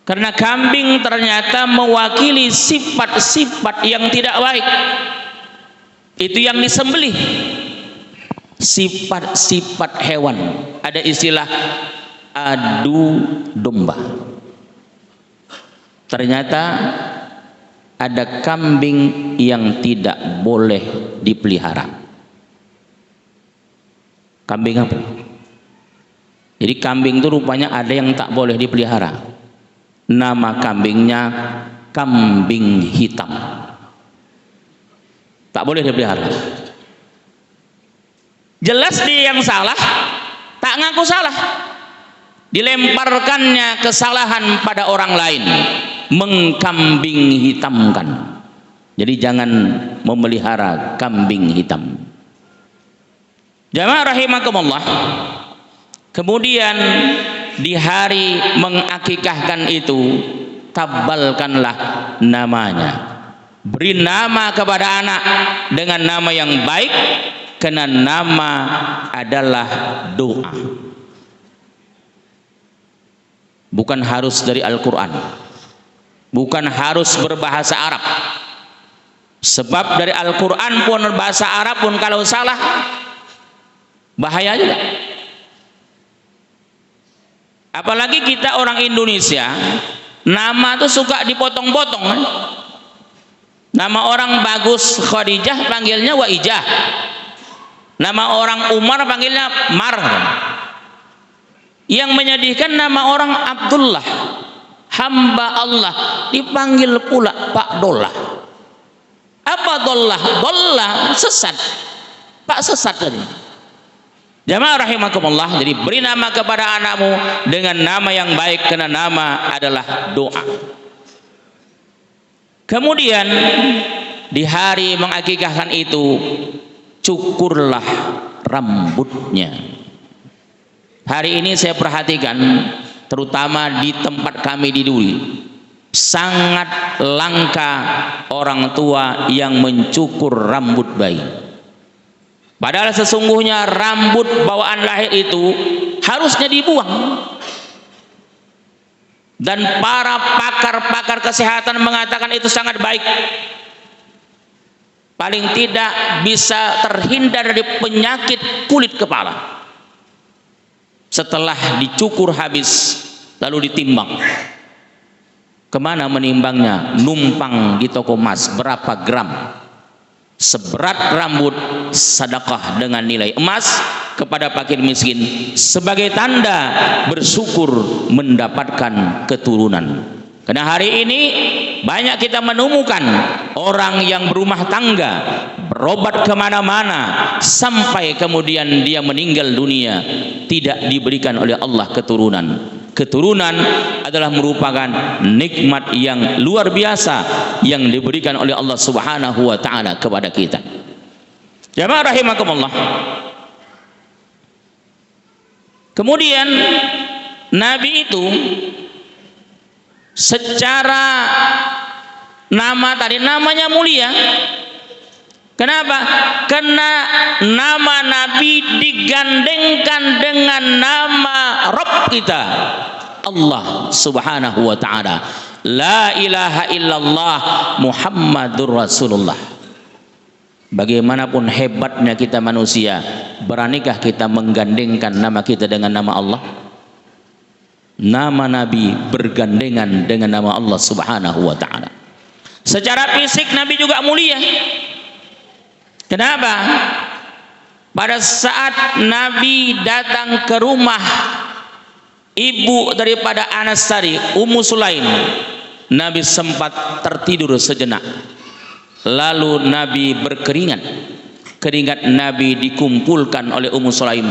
Karena kambing ternyata mewakili sifat-sifat yang tidak baik. Itu yang disembelih. Sifat-sifat hewan. Ada istilah adu domba. Ternyata ada kambing yang tidak boleh dipelihara. Kambing apa? Jadi kambing itu rupanya ada yang tak boleh dipelihara. Nama kambingnya kambing hitam. Tak boleh dipelihara. Jelas dia yang salah, tak ngaku salah. Dilemparkannya kesalahan pada orang lain, mengkambing hitamkan. Jadi jangan memelihara kambing hitam. Jamaah rahimakumullah. Kemudian di hari mengakikahkan itu, tabalkanlah namanya. Beri nama kepada anak dengan nama yang baik, karena nama adalah doa. Bukan harus dari Al-Quran, bukan harus berbahasa Arab. Sebab dari Al-Quran pun bahasa Arab pun kalau salah bahaya juga. Apalagi kita orang Indonesia, nama tuh suka dipotong-potong. Nama orang bagus Khadijah panggilnya Waijah. Nama orang Umar panggilnya Mar. Yang menyedihkan nama orang Abdullah, hamba Allah, dipanggil pula Pak Dollah. Apa Dollah? Dollah sesat. Pak sesat tadi. Jamaah rahimakumullah. Jadi beri nama kepada anakmu dengan nama yang baik, karena nama adalah doa. Kemudian di hari mengakikahkan itu, cukurlah rambutnya. Hari ini saya perhatikan, terutama di tempat kami di Duri, sangat langka orang tua yang mencukur rambut bayi. Padahal sesungguhnya rambut bawaan lahir itu harusnya dibuang. Dan para pakar-pakar kesehatan mengatakan itu sangat baik. Paling tidak bisa terhindar dari penyakit kulit kepala. Setelah dicukur habis, lalu ditimbang. Kemana menimbangnya? Numpang di toko emas. Berapa gram? Seberat rambut, sedekah dengan nilai emas kepada fakir miskin, sebagai tanda bersyukur mendapatkan keturunan. Karena hari ini banyak kita menemukan orang yang berumah tangga, berobat kemana-mana, sampai kemudian dia meninggal dunia, tidak diberikan oleh Allah keturunan. Keturunan adalah merupakan nikmat yang luar biasa yang diberikan oleh Allah Subhanahu wa taala kepada kita. Jamaah rahimakumullah. Kemudian Nabi itu secara nama tadi namanya mulia. Kenapa? Karena nama Nabi digandengkan dengan nama Rabb kita, Allah Subhanahu wa taala. La ilaha illallah Muhammadur Rasulullah. Bagaimanapun hebatnya kita manusia, beranikah kita menggandengkan nama kita dengan nama Allah? Nama Nabi bergandengan dengan nama Allah Subhanahu wa taala. Secara fisik Nabi juga mulia. Kenapa? Pada saat Nabi datang ke rumah ibu daripada Anas tadi, Ummu Sulaim, Nabi sempat tertidur sejenak. Lalu Nabi berkeringat. Keringat Nabi dikumpulkan oleh Ummu Sulaim.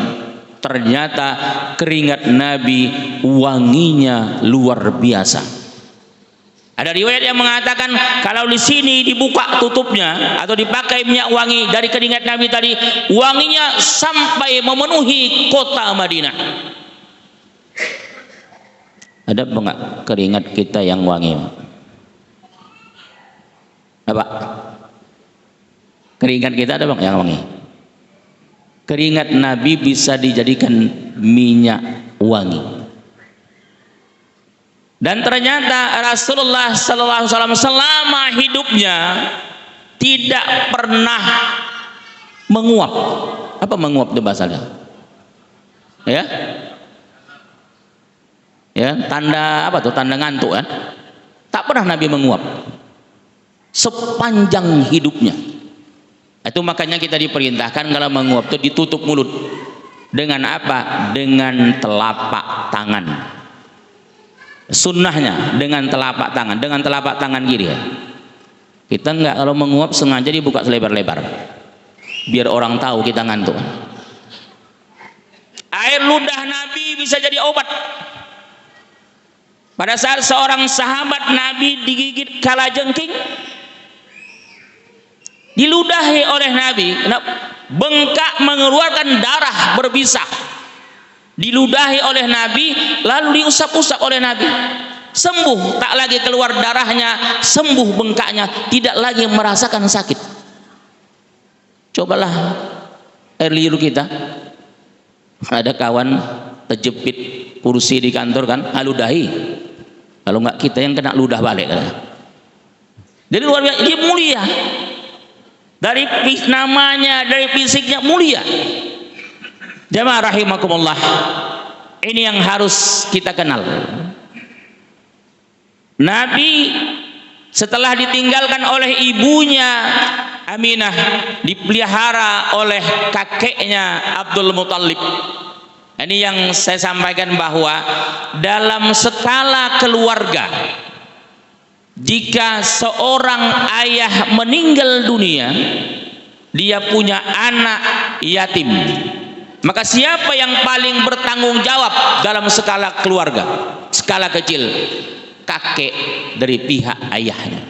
Ternyata keringat Nabi wanginya luar biasa. Ada riwayat yang mengatakan kalau di sini dibuka tutupnya atau dipakai minyak wangi dari keringat Nabi tadi, wanginya sampai memenuhi kota Madinah. Ada apa enggak keringat kita yang wangi? Apa? Keringat kita ada bang yang wangi? keringat Nabi bisa dijadikan minyak wangi. Dan ternyata Rasulullah sallallahu alaihi wasallam selama hidupnya tidak pernah menguap. Apa menguap itu bahasanya? Ya? Ya, tanda apa tuh? Tanda ngantuk kan? Tak pernah Nabi menguap sepanjang hidupnya. Itu makanya kita diperintahkan kalau menguap itu ditutup mulut. Dengan apa? Dengan telapak tangan. Sunnahnya dengan telapak tangan kiri. Kita enggak, kalau menguap sengaja dibuka selebar-lebar biar orang tahu kita ngantuk. Air ludah Nabi bisa jadi obat. Pada saat seorang sahabat Nabi digigit kalajengking, diludahi oleh Nabi, bengkak mengeluarkan darah berbisa, diludahi oleh Nabi, lalu diusap-usap oleh Nabi, sembuh, tak lagi keluar darahnya, sembuh bengkaknya, tidak lagi merasakan sakit. Cobalah air liur kita, ada kawan terjepit kursi di kantor kan, ludahi, kalau enggak kita yang kena ludah balik kan. Jadi luar biasa, dia mulia, dari namanya, dari fisiknya mulia. Jamaah rahimakumullah, ini yang harus kita kenal. Nabi setelah ditinggalkan oleh ibunya Aminah, dipelihara oleh kakeknya Abdul Muthalib. Ini yang saya sampaikan, bahwa dalam skala keluarga, jika seorang ayah meninggal dunia, dia punya anak yatim, maka siapa yang paling bertanggung jawab dalam skala keluarga, skala kecil? Kakek dari pihak ayahnya.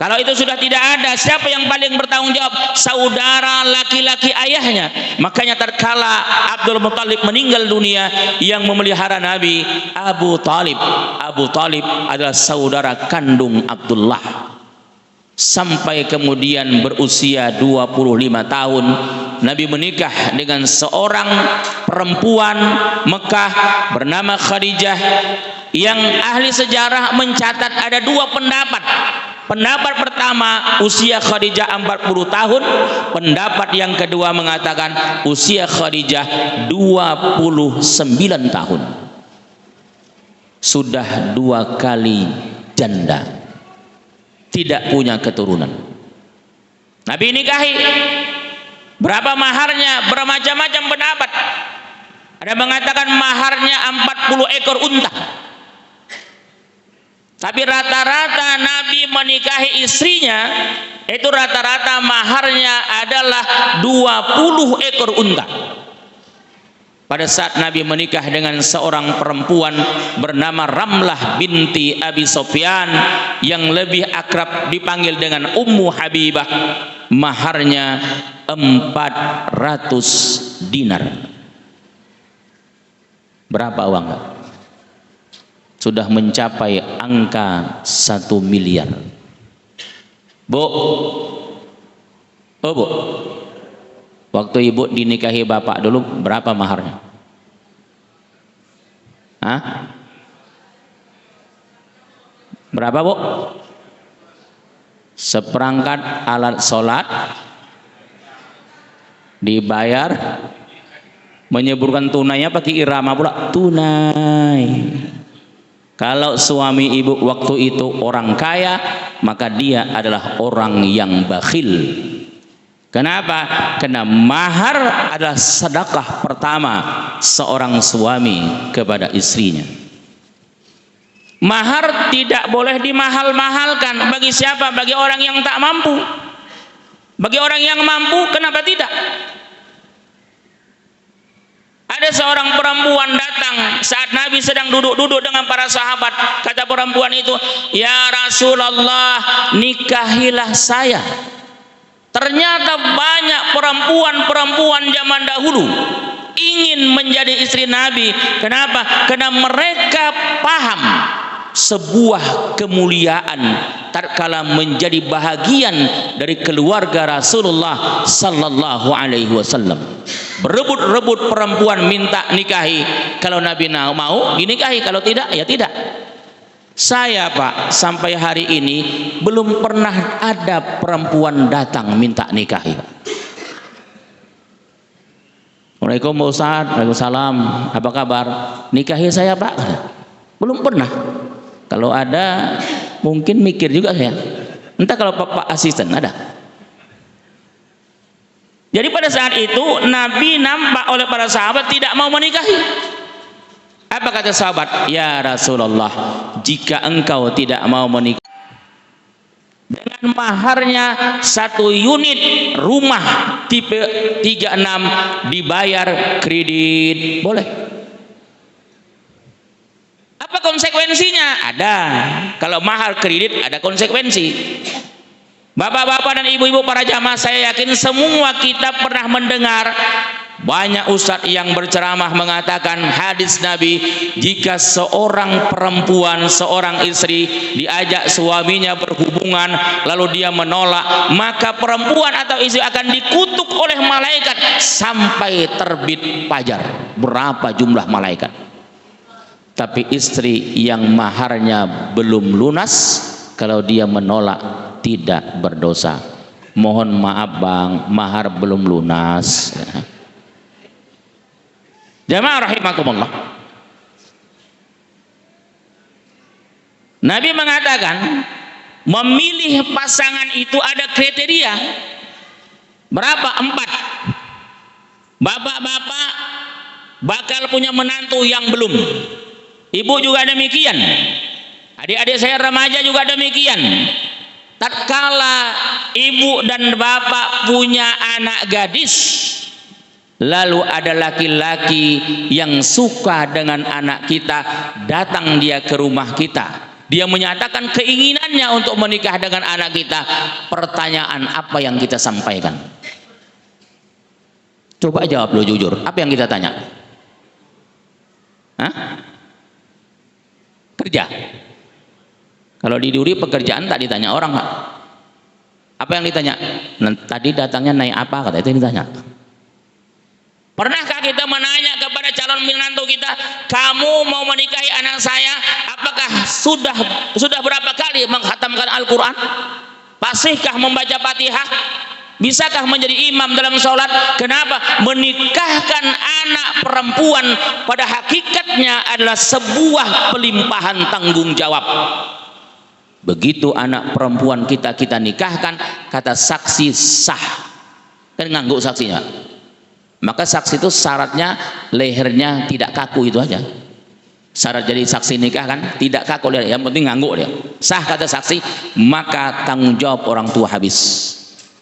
Kalau itu sudah tidak ada, siapa yang paling bertanggung jawab? Saudara laki-laki ayahnya. Makanya tatkala Abdul Muthalib meninggal dunia, yang memelihara Nabi Abu Talib. Abu Talib adalah saudara kandung Abdullah. Sampai kemudian berusia 25 tahun, Nabi menikah dengan seorang perempuan Mekah bernama Khadijah, yang ahli sejarah mencatat ada dua pendapat. Pendapat pertama, usia Khadijah 40 tahun. Pendapat yang kedua mengatakan usia Khadijah 29 tahun. Sudah 2 kali janda, tidak punya keturunan. Nabi nikahi. Berapa maharnya? Bermacam-macam pendapat. Ada mengatakan maharnya 40 ekor unta. Tapi rata-rata Nabi menikahi istrinya itu rata-rata maharnya adalah 20 ekor unta. Pada saat Nabi menikah dengan seorang perempuan bernama Ramlah binti Abi Sufyan, yang lebih akrab dipanggil dengan Ummu Habibah, maharnya 400 dinar. Berapa uang? Sudah mencapai angka 1 miliar. Bu, oh bu, waktu ibu dinikahi bapak dulu berapa maharnya? Hah? Berapa bu? Seperangkat alat sholat, dibayar, menyeburkan tunainya pakai irama pula, tunai. Kalau suami ibu waktu itu orang kaya, maka dia adalah orang yang bakhil. Kenapa? Karena mahar adalah sedekah pertama seorang suami kepada istrinya. Mahar tidak boleh dimahal-mahalkan. Bagi siapa? Bagi orang yang tak mampu. Bagi orang yang mampu, kenapa tidak? Ada seorang perempuan datang saat Nabi sedang duduk-duduk dengan para sahabat. Kata perempuan itu, "Ya Rasulullah, nikahilah saya." Ternyata banyak perempuan-perempuan zaman dahulu ingin menjadi istri Nabi. Kenapa? Karena mereka paham sebuah kemuliaan tatkala menjadi bahagian dari keluarga Rasulullah sallallahu alaihi wasallam. Berebut-rebut perempuan minta nikahi, kalau Nabi mau dinikahi, kalau tidak ya tidak. Saya Pak sampai hari ini belum pernah ada perempuan datang minta nikahi. Assalamualaikum Pak Ustaz. Waalaikumsalam. Apa kabar? Nikahi saya Pak. Belum pernah. Kalau ada mungkin mikir juga saya. Entah kalau Pak asisten ada. Jadi pada saat itu Nabi nampak oleh para sahabat tidak mau menikahi. Apa kata sahabat? Ya Rasulullah, jika engkau tidak mau menikah dengan maharnya 1 unit rumah tipe 36 dibayar kredit, boleh. Apa konsekuensinya? Ada. Kalau mahar kredit ada konsekuensi. Bapak-bapak dan ibu-ibu para jamaah, saya yakin semua kita pernah mendengar banyak ustadz yang berceramah mengatakan hadis Nabi, jika seorang perempuan, seorang istri diajak suaminya berhubungan lalu dia menolak, maka perempuan atau istri akan dikutuk oleh malaikat sampai terbit fajar. Berapa jumlah malaikat? Tapi istri yang maharnya belum lunas, kalau dia menolak tidak berdosa. Mohon maaf Bang, mahar belum lunas. Jamaah rahimakumullah. Nabi mengatakan memilih pasangan itu ada kriteria. Berapa? 4. Bapak-bapak bakal punya menantu yang belum. Ibu juga demikian. Adik-adik saya remaja juga demikian. Tatkala ibu dan bapak punya anak gadis, lalu ada laki-laki yang suka dengan anak kita, datang dia ke rumah kita, dia menyatakan keinginannya untuk menikah dengan anak kita. Pertanyaan apa yang kita sampaikan? Coba jawab lo jujur, apa yang kita tanya? Hah? Kerja. Kalau di duri pekerjaan tak ditanya orang, Pak. Apa yang ditanya? Tadi datangnya naik apa? Kata itu yang ditanya. Pernahkah kita menanya kepada calon menantu kita, kamu mau menikahi anak saya? Apakah sudah berapa kali menghatamkan Al-Quran? Fasihkah membaca Fatihah? Bisakah menjadi imam dalam sholat? Kenapa? Menikahkan anak perempuan pada hakikatnya adalah sebuah pelimpahan tanggung jawab. Begitu anak perempuan kita nikahkan, kata saksi sah. Kan ngangguk saksinya. Maka saksi itu syaratnya lehernya tidak kaku, itu aja. Syarat jadi saksi nikah kan tidak kaku, yang penting ngangguk dia. Sah kata saksi, maka tanggung jawab orang tua habis.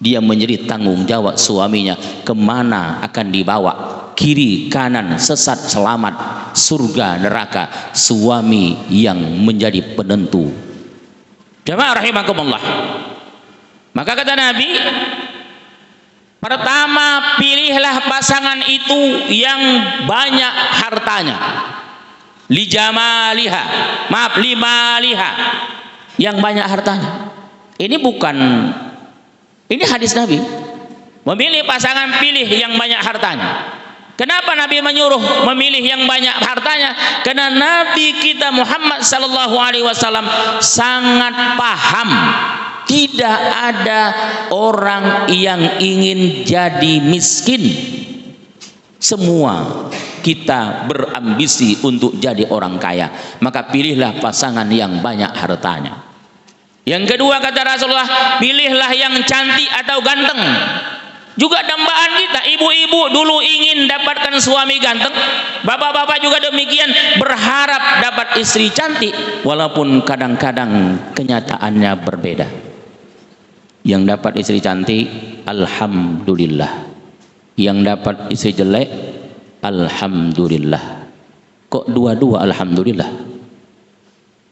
Dia menjadi tanggung jawab suaminya, kemana akan dibawa, kiri kanan, sesat selamat, surga neraka, suami yang menjadi penentu. Jamaah rahimakumullah. Maka kata Nabi, pertama pilihlah pasangan itu yang banyak hartanya, lijamaliha, maaf limaliha, yang banyak hartanya. Ini hadis Nabi. Memilih pasangan, pilih yang banyak hartanya. Kenapa Nabi menyuruh memilih yang banyak hartanya? Karena Nabi kita Muhammad sallallahu alaihi wasallam sangat paham tidak ada orang yang ingin jadi miskin. Semua kita berambisi untuk jadi orang kaya. Maka pilihlah pasangan yang banyak hartanya. Yang kedua kata Rasulullah, pilihlah yang cantik atau ganteng. Juga dambaan kita, ibu-ibu dulu ingin dapatkan suami ganteng, bapak-bapak juga demikian, berharap dapat istri cantik, walaupun kadang-kadang kenyataannya berbeda. Yang dapat istri cantik, alhamdulillah. Yang dapat istri jelek, alhamdulillah. Kok dua-dua alhamdulillah?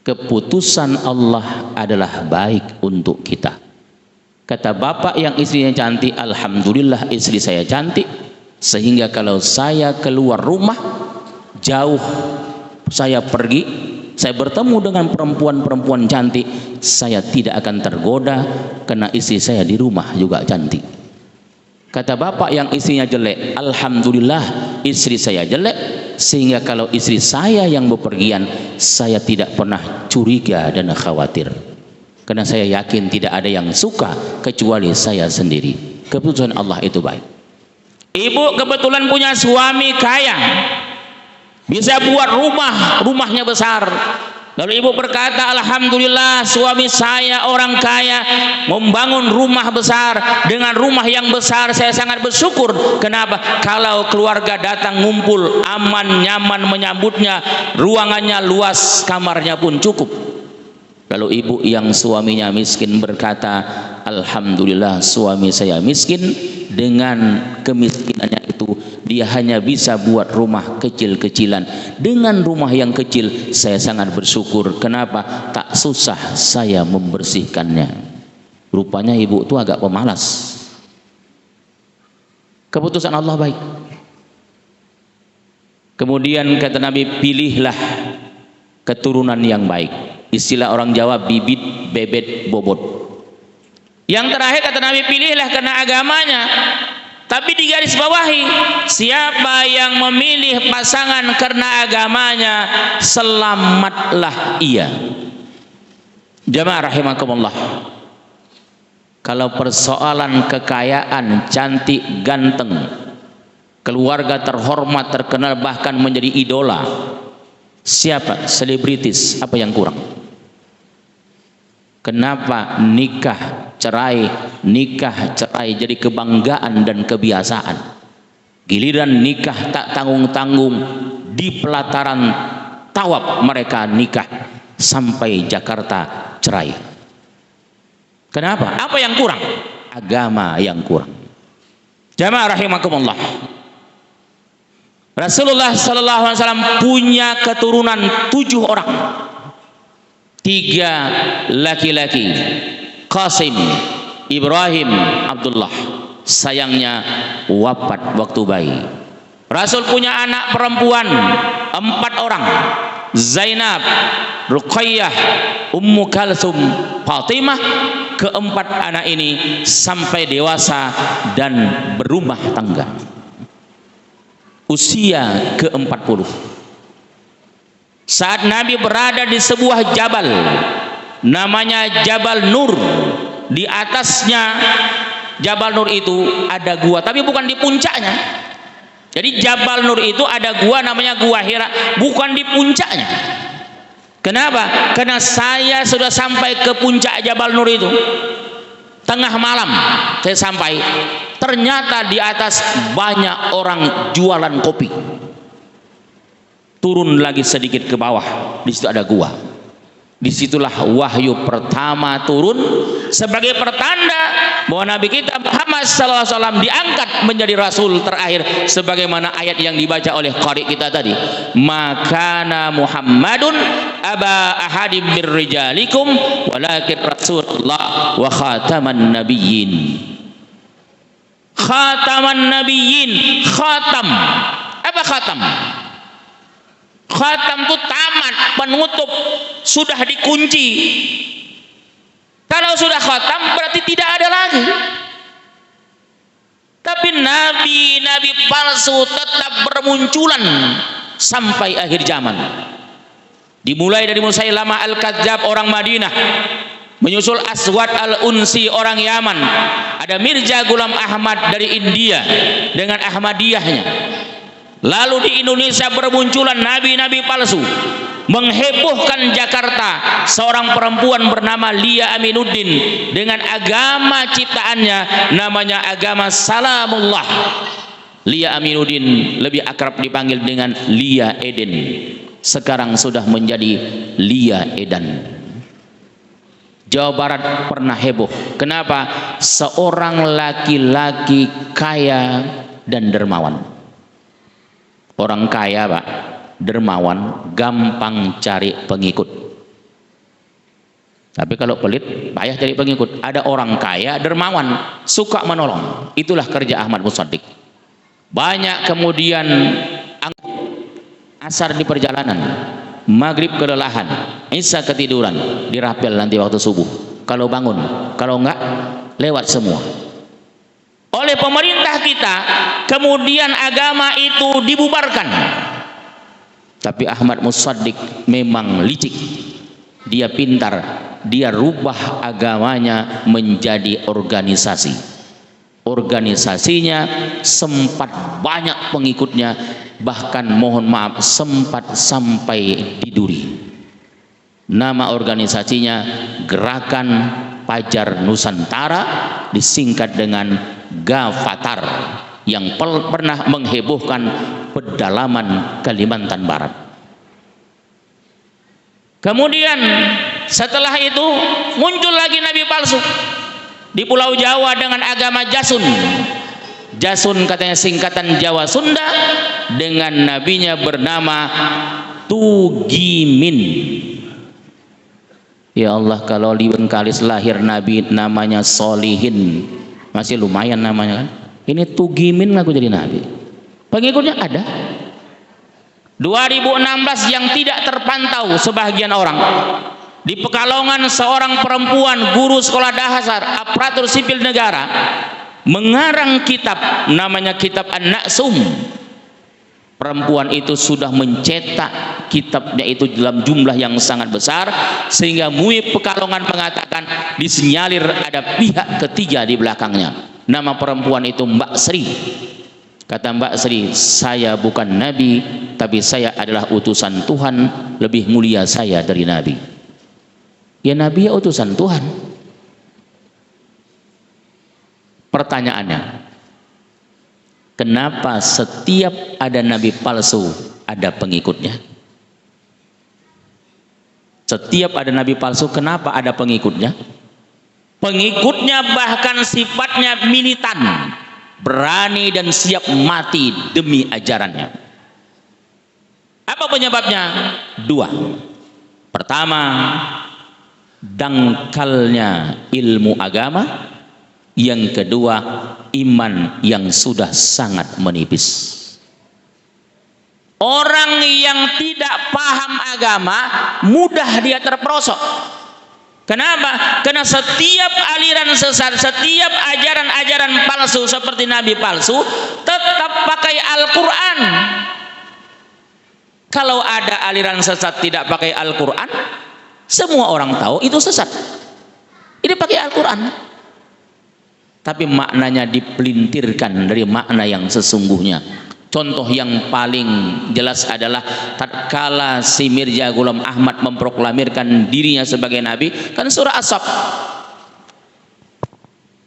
Keputusan Allah adalah baik untuk kita. Kata bapak yang istrinya cantik, alhamdulillah istri saya cantik, sehingga kalau saya keluar rumah jauh, saya pergi, saya bertemu dengan perempuan-perempuan cantik, saya tidak akan tergoda karena istri saya di rumah juga cantik. Kata bapak yang istrinya jelek, alhamdulillah istri saya jelek, sehingga kalau istri saya yang bepergian, saya tidak pernah curiga dan khawatir, karena saya yakin tidak ada yang suka kecuali saya sendiri. Keputusan Allah itu baik. Ibu kebetulan punya suami kaya, bisa buat rumahnya besar. Lalu ibu berkata, alhamdulillah suami saya orang kaya, membangun rumah besar. Dengan rumah yang besar saya sangat bersyukur. Kenapa? Kalau keluarga datang ngumpul, aman nyaman menyambutnya, ruangannya luas, kamarnya pun cukup. Lalu ibu yang suaminya miskin berkata, alhamdulillah suami saya miskin, dengan kemiskinannya itu dia hanya bisa buat rumah kecil-kecilan. Dengan rumah yang kecil saya sangat bersyukur. Kenapa? Tak susah saya membersihkannya. Rupanya ibu itu agak pemalas. Keputusan Allah baik. Kemudian kata Nabi, pilihlah keturunan yang baik. Istilah orang Jawa, bibit, bebet, bobot. Yang terakhir kata Nabi, pilihlah karena agamanya. Tapi digaris bawahi, siapa yang memilih pasangan karena agamanya, selamatlah ia. Jamaah rahimakumullah. Kalau persoalan kekayaan, cantik, ganteng, keluarga terhormat, terkenal, bahkan menjadi idola, siapa? Selebritis, apa yang kurang? Kenapa nikah cerai jadi kebanggaan dan kebiasaan? Giliran nikah tak tanggung-tanggung, di pelataran tawaf mereka nikah sampai Jakarta cerai. Kenapa? Apa yang kurang? Agama yang kurang. Jamaah rahimakumullah. Rasulullah sallallahu alaihi wasallam punya keturunan 7 orang. 3 laki-laki, Qasim, Ibrahim, Abdullah. Sayangnya wafat waktu bayi. Rasul punya anak perempuan 4 orang, Zainab, Ruqayyah, Ummu Kalsum, Fatimah. Keempat anak ini sampai dewasa dan berumah tangga. Usia ke-40. Saat Nabi berada di sebuah jabal, namanya Jabal Nur. Di atasnya Jabal Nur itu ada gua, tapi bukan di puncaknya. Jadi Jabal Nur itu ada gua namanya Gua Hira, bukan di puncaknya. Kenapa? Karena saya sudah sampai ke puncak Jabal Nur itu. Tengah malam saya sampai, ternyata di atas banyak orang jualan kopi. Turun lagi sedikit ke bawah, di situ ada gua. Disitulah wahyu pertama turun sebagai pertanda bahwa Nabi kita Muhammad SAW diangkat menjadi Rasul terakhir, sebagaimana ayat yang dibaca oleh qari kita tadi. Makana Muhammadun aba ahadim mir rijalikum walakin Rasulullah wa khataman nabiyyin. Khataman nabiyyin, khatam. Apa khatam? Khatam itu tamat, penutup, sudah dikunci. Kalau sudah khatam berarti tidak ada lagi. Tapi nabi-nabi palsu tetap bermunculan sampai akhir zaman. Dimulai dari Musailamah Al-Kadzdzab orang Madinah, menyusul Aswad Al-Unsi orang Yaman, ada Mirza Ghulam Ahmad dari India dengan Ahmadiyahnya. Lalu di Indonesia bermunculan nabi-nabi palsu, menghebohkan Jakarta. Seorang perempuan bernama Lia Aminuddin dengan agama ciptaannya namanya agama Salamullah. Lia Aminuddin lebih akrab dipanggil dengan Lia Eden. Sekarang sudah menjadi Lia Edan. Jawa Barat pernah heboh. Kenapa? Seorang laki-laki kaya dan dermawan. Orang kaya Pak, dermawan, gampang cari pengikut. Tapi kalau pelit, payah cari pengikut. Ada orang kaya, dermawan, suka menolong. Itulah kerja Ahmad Mutsaddiq. Banyak kemudian asar di perjalanan. maghrib kelelahan, Isya ketiduran, dirapel nanti waktu subuh. Kalau bangun, kalau enggak lewat semua. Oleh pemerintah kita, kemudian agama itu dibubarkan. Tapi Ahmad Mustaddiq memang licik, dia pintar, dia rubah agamanya menjadi organisasi. Organisasinya sempat banyak pengikutnya, bahkan mohon maaf sempat sampai diduri. Nama organisasinya Gerakan Pajar Nusantara, disingkat dengan Gafatar, yang pernah menghebohkan pedalaman Kalimantan Barat. Kemudian setelah itu muncul lagi nabi palsu di Pulau Jawa dengan agama Jasun. Jasun katanya singkatan Jawa Sunda, dengan nabinya bernama Tugimin. Ya Allah, kalau di Bengkalis lahir nabi namanya Solihin, masih lumayan namanya kan. Ini Tugimin ngaku jadi nabi. Pengikutnya ada 2016 yang tidak terpantau sebagian orang. Di Pekalongan seorang perempuan guru sekolah dasar aparatur sipil negara mengarang kitab namanya kitab An-Naksum. Perempuan itu sudah mencetak kitabnya itu dalam jumlah yang sangat besar, sehingga MUI Pekalongan mengatakan disinyalir ada pihak ketiga di belakangnya. Nama perempuan itu Mbak Sri. Kata Mbak Sri, saya bukan nabi, tapi saya adalah utusan Tuhan, lebih mulia saya dari nabi. Ya nabi ya utusan Tuhan. Pertanyaannya, kenapa setiap ada nabi palsu ada pengikutnya? Setiap ada nabi palsu, kenapa ada pengikutnya? Pengikutnya bahkan sifatnya militan, berani dan siap mati demi ajarannya. Apa penyebabnya? Dua. Pertama, dangkalnya ilmu agama. Yang kedua, iman yang sudah sangat menipis. Orang yang tidak paham agama mudah dia terperosok. Kenapa? Karena setiap aliran sesat, setiap ajaran-ajaran palsu seperti nabi palsu tetap pakai Al-Quran. Kalau ada aliran sesat tidak pakai Al-Quran, semua orang tahu itu sesat. Ini pakai Al-Quran, tapi maknanya dipelintirkan dari makna yang sesungguhnya. Contoh yang paling jelas adalah tatkala si Mirza Ghulam Ahmad memproklamirkan dirinya sebagai nabi, kan surah As-Saff.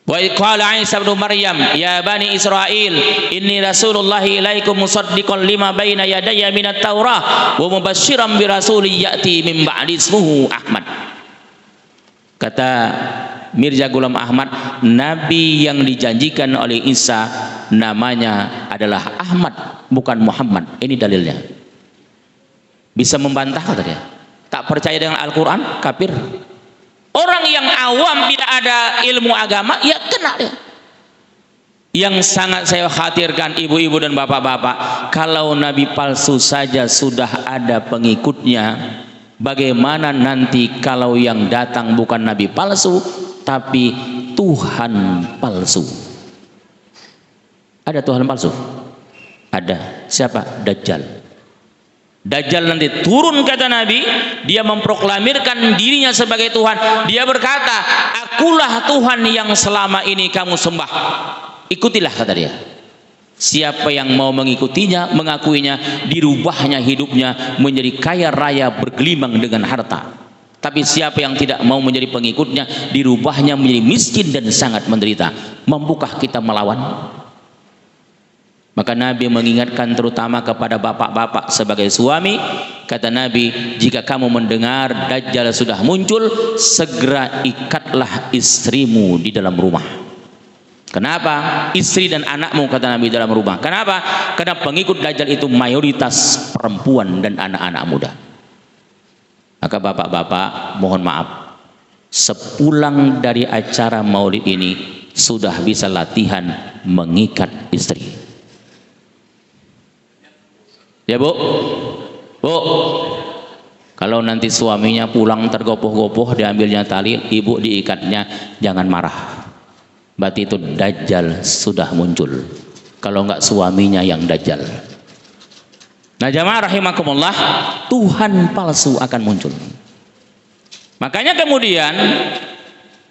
Wa qala Isa bin Maryam ya bani Israil inni rasulullah ilaikum musaddiqan lima baina yadayya minat taurah wa mubasysyiran bi rasulin ya'ti min ba'di ismuhu Ahmad. Kata Mirza Ghulam Ahmad, nabi yang dijanjikan oleh Isa namanya adalah Ahmad, bukan Muhammad. Ini dalilnya. Bisa membantah kata dia. Tak percaya dengan Al-Quran, kafir. Orang yang awam tidak ada ilmu agama, ya kena dia. Yang sangat saya khawatirkan ibu-ibu dan bapak-bapak, kalau nabi palsu saja sudah ada pengikutnya, bagaimana nanti kalau yang datang bukan nabi palsu tapi Tuhan palsu? Ada Tuhan palsu? Ada. Siapa? Dajjal. Dajjal nanti turun kata Nabi, dia memproklamirkan dirinya sebagai Tuhan. Dia berkata, akulah Tuhan yang selama ini kamu sembah. Ikutilah kata dia. Siapa yang mau mengikutinya, mengakuinya, dirubahnya hidupnya menjadi kaya raya bergelimang dengan harta. Tapi siapa yang tidak mau menjadi pengikutnya, dirubahnya menjadi miskin dan sangat menderita. Mampukah kita melawan? Maka Nabi mengingatkan terutama kepada bapak-bapak sebagai suami. Kata Nabi, jika kamu mendengar Dajjal sudah muncul, segera ikatlah istrimu di dalam rumah. Kenapa? Istri dan anakmu kata Nabi dalam rumah. Kenapa? Karena pengikut Dajjal itu mayoritas perempuan dan anak-anak muda. Maka bapak-bapak mohon maaf, sepulang dari acara maulid ini sudah bisa latihan mengikat istri. Ya bu, bu, Kalau nanti suaminya pulang tergopoh-gopoh, diambilnya tali, ibu diikatnya, jangan marah. Berarti itu dajjal sudah muncul. Kalau enggak suaminya yang dajjal. Nah jamaah rahimakumullah, Tuhan palsu akan muncul. Makanya kemudian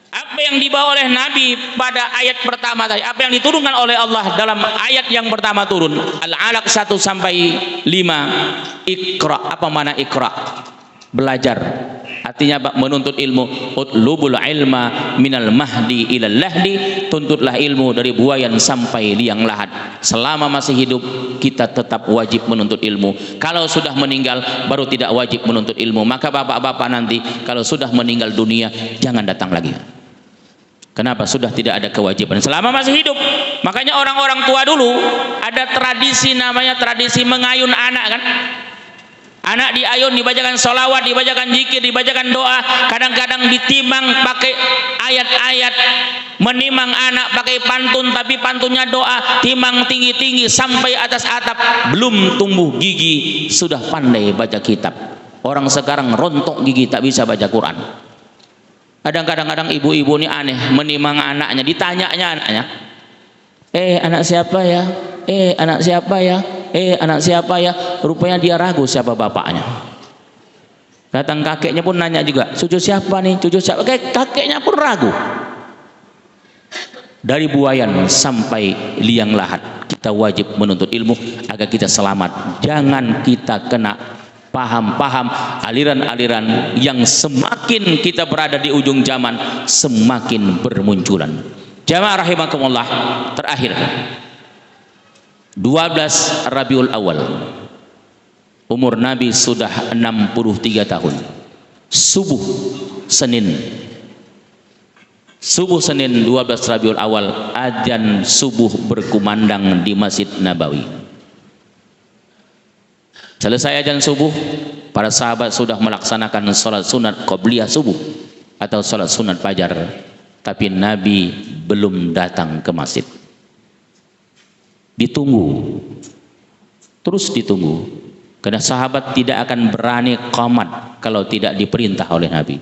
apa yang dibawa oleh Nabi pada ayat pertama tadi, apa yang diturunkan oleh Allah dalam ayat yang pertama turun, Al-Alaq 1 sampai 5, Iqra. Apa mana Iqra? Belajar. Artinya menuntut ilmu. Utlubul ilma minal mahdi ilal lahdi. Tuntutlah ilmu dari buayan sampai liang lahat. Selama masih hidup kita tetap wajib menuntut ilmu. Kalau sudah meninggal baru tidak wajib menuntut ilmu. Maka bapak-bapak nanti kalau sudah meninggal dunia jangan datang lagi. Kenapa? Sudah tidak ada kewajiban selama masih hidup. Makanya orang-orang tua dulu ada tradisi namanya tradisi mengayun anak kan. Anak diayun, dibacakan sholawat, dibacakan zikir, dibacakan doa. Kadang-kadang ditimang pakai ayat-ayat, menimang anak pakai pantun, tapi pantunnya doa. Timang tinggi-tinggi sampai atas atap, belum tumbuh gigi sudah pandai baca kitab. Orang sekarang rontok gigi tak bisa baca Quran. Kadang-kadang ibu-ibu ini aneh, menimang anaknya, ditanyanya anaknya, anak siapa ya? Anak siapa ya? Anak siapa ya? Rupanya dia ragu siapa bapaknya. Datang kakeknya pun nanya juga, cucu siapa nih? Cucu siapa? Kakeknya pun ragu. Dari buayan sampai liang lahat kita wajib menuntut ilmu agar kita selamat. Jangan kita kena paham-paham aliran-aliran yang semakin kita berada di ujung zaman semakin bermunculan. Jamaah rahimakumullah, terakhir 12 Rabiul Awal, umur Nabi sudah 63 tahun. Subuh Senin 12 Rabiul Awal, adzan subuh berkumandang di Masjid Nabawi. Selesai adzan subuh, para sahabat sudah melaksanakan sholat sunat qobliyah subuh atau sholat sunat fajar, tapi Nabi belum datang ke masjid. Ditunggu, terus ditunggu, karena sahabat tidak akan berani qamat kalau tidak diperintah oleh Nabi.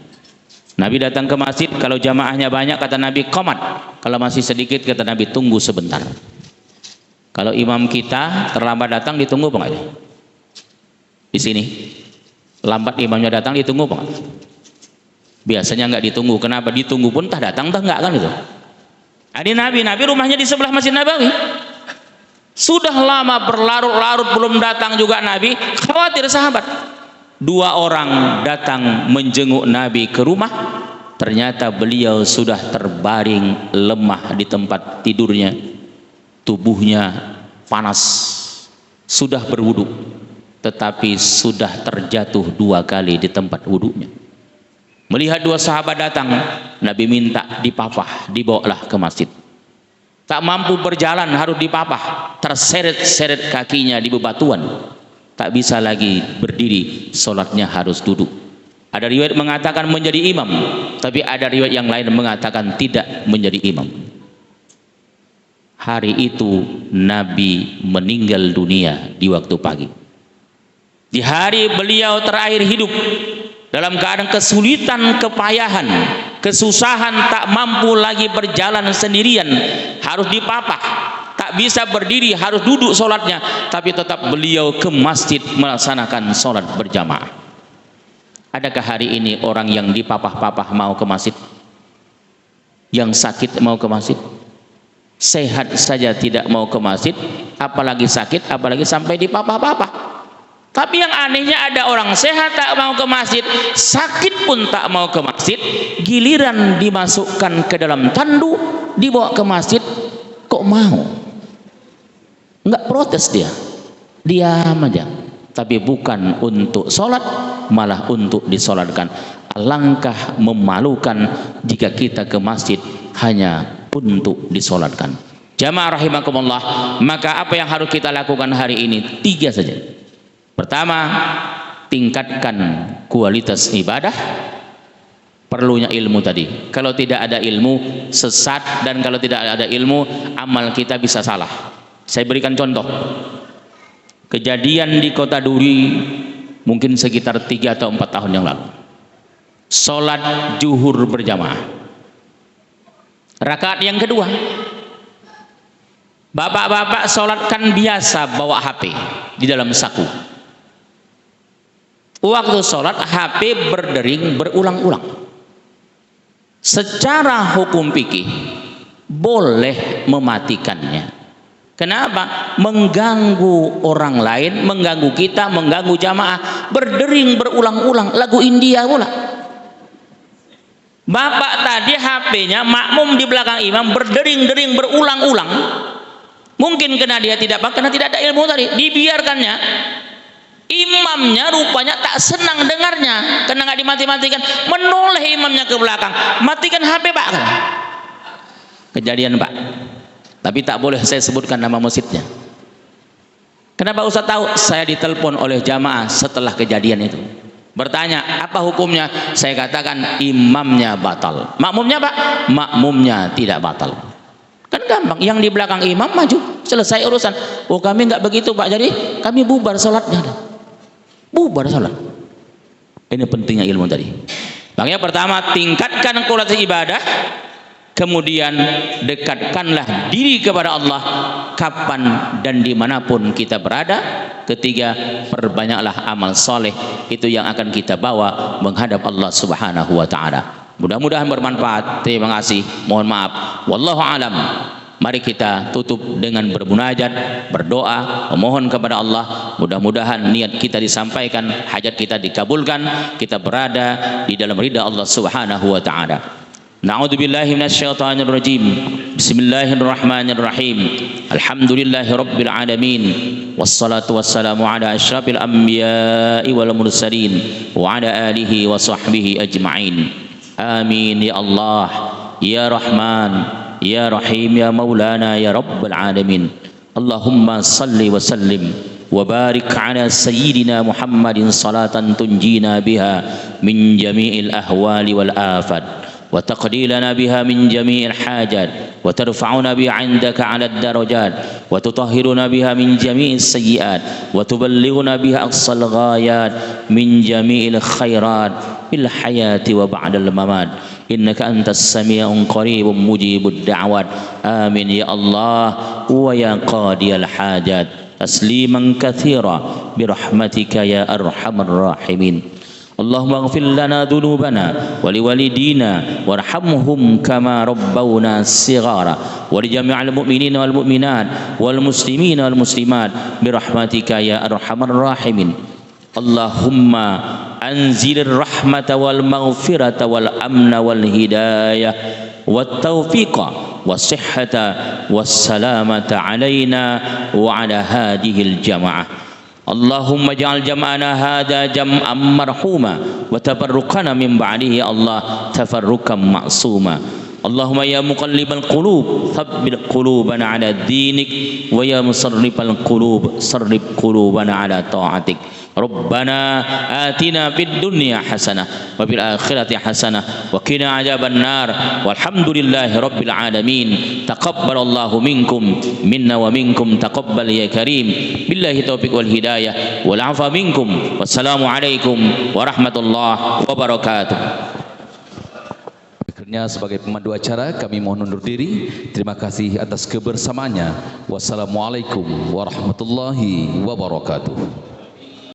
Nabi datang ke masjid, kalau jamaahnya banyak kata Nabi qamat, kalau masih sedikit kata Nabi tunggu sebentar. Kalau imam kita terlambat datang ditunggu apa enggak? Di sini lambat imamnya datang ditunggu apa enggak? Biasanya enggak ditunggu. Kenapa? Ditunggu pun tak datang tak enggak kan itu. Ada Nabi rumahnya di sebelah Masjid Nabawi. Sudah lama berlarut-larut belum datang juga Nabi, khawatir sahabat. 2 orang datang menjenguk Nabi ke rumah, ternyata beliau sudah terbaring lemah di tempat tidurnya, tubuhnya panas, sudah berwudu, tetapi sudah terjatuh 2 kali di tempat wudunya. Melihat 2 sahabat datang, Nabi minta dipapah, dibawalah ke masjid. Tak mampu berjalan harus dipapah, terseret-seret kakinya di bebatuan, tak bisa lagi berdiri, sholatnya harus duduk. Ada riwayat mengatakan menjadi imam, tapi ada riwayat yang lain mengatakan tidak menjadi imam. Hari itu Nabi meninggal dunia di waktu pagi. Di hari beliau terakhir hidup, dalam keadaan kesulitan, kepayahan, kesusahan, tak mampu lagi berjalan sendirian, harus dipapah, tak bisa berdiri, harus duduk sholatnya, tapi tetap beliau ke masjid melaksanakan sholat berjamaah. Adakah hari ini orang yang dipapah-papah mau ke masjid? Yang sakit mau ke masjid? Sehat saja tidak mau ke masjid, apalagi sakit, apalagi sampai dipapah-papah. Tapi yang anehnya ada orang sehat tak mau ke masjid, sakit pun tak mau ke masjid, giliran dimasukkan ke dalam tandu, dibawa ke masjid, kok mau? Enggak protes dia, diam aja. Tapi bukan untuk sholat, malah untuk disolatkan. Alangkah memalukan jika kita ke masjid hanya untuk disolatkan. Jamaah rahimakumullah, maka apa yang harus kita lakukan hari ini? 3 saja. Pertama, tingkatkan kualitas ibadah. Perlunya ilmu tadi. Kalau tidak ada ilmu, sesat, dan kalau tidak ada ilmu, amal kita bisa salah. Saya berikan contoh. Kejadian di Kota Duri mungkin sekitar 3 atau 4 tahun yang lalu. Sholat zuhur berjamaah. Rakaat yang kedua, bapak-bapak sholat kan biasa bawa HP di dalam saku. Waktu sholat HP berdering berulang-ulang. Secara hukum fikih boleh mematikannya. Kenapa? Mengganggu orang lain, mengganggu kita, mengganggu jamaah. Berdering berulang-ulang, lagu India pula. Bapak tadi HP-nya makmum di belakang imam berdering-dering berulang-ulang. Mungkin karena dia tidak paham, karena tidak ada ilmu tadi, dibiarkannya. Imamnya rupanya tak senang dengarnya, karena nggak dimati-matikan. Menoleh imamnya ke belakang, matikan HP Pak. Kejadian Pak. Tapi tak boleh saya sebutkan nama masjidnya. Kenapa Ustaz tahu? Saya ditelepon oleh jamaah setelah kejadian itu. Bertanya, apa hukumnya? Saya katakan imamnya batal. Makmumnya Pak? Makmumnya tidak batal. Kan gampang, yang di belakang imam maju, selesai urusan. Oh kami nggak begitu Pak, jadi kami bubar sholatnya. Bubar sholat. Ini pentingnya ilmu tadi. Makanya pertama, tingkatkan kualitas ibadah. Kemudian dekatkanlah diri kepada Allah kapan dan dimanapun kita berada. Ketiga, perbanyaklah amal soleh, itu yang akan kita bawa menghadap Allah Subhanahu wa ta'ala. Mudah-mudahan bermanfaat. Terima kasih, mohon maaf, wallahu alam. Mari kita tutup dengan bermunajat, berdoa, memohon kepada Allah. Mudah-mudahan niat kita disampaikan, hajat kita dikabulkan, kita berada di dalam ridha Allah Subhanahu wa ta'ala. Na'udzubillahi minasyaitonir rajim. Bismillahirrahmanirrahim. Alhamdulillahi rabbil alamin. Wassalatu wassalamu ala asyrafil anbiya'i wal mursalin wa ala alihi wa sahbihi ajma'in. Amin ya Allah, ya Rahman, ya Rahim, ya Maulana, ya Rabbal alamin. Allahumma salli wa sallim wa barik ala sayyidina Muhammadin salatan tunjina biha min jami'il ahwali wal afat. وتقضي لنا بها من جميع الحاجات وترفعنا بها عندك على الدرجات وتطهرنا بها من جميع السيئات وتبلغنا بها أقصى الغايات من جميع الخيرات في الحياة وبعد الممات إنك أنت السميع قريب مجيب الدعوات آمين يا الله ويا قاضي الحاجات تسليما كثيرا برحمتك يا أرحم الراحمين. اللهم اغفر لنا ذنوبنا ولوالدينا وارحمهم كما ربونا صغارا ولجميع المؤمنين والمؤمنات والمسلمين والمسلمات برحمتك يا أرحم الراحمين. اللهم أنزل الرحمة والمغفرة والأمن والهداية والتوفيق والصحة والسلامة علينا وعلى هذه الجماعة. اللهم اجعل جمعنا هذا جمعا مرحوما وتفرقنا من بعده يا الله تفرقا معصوما. اللهم يا مقلب القلوب ثبت قلوبنا على دينك ويا مصرف القلوب صرف قلوبنا على طاعتك. ربنا آتنا في الدنيا حسنة وفي الآخرة حسنة وقنا عذاب النار والحمد لله رب العالمين. تقبل الله منكم منا ومنكم تقبل يا كريم. بالله التوفيق والهداية والعفو منكم والسلام عليكم ورحمة الله وبركاته. Akhirnya sebagai pemandu acara kami mohon undur diri. Terima kasih atas kebersamaannya. Wassalamualaikum warahmatullahi wabarakatuh.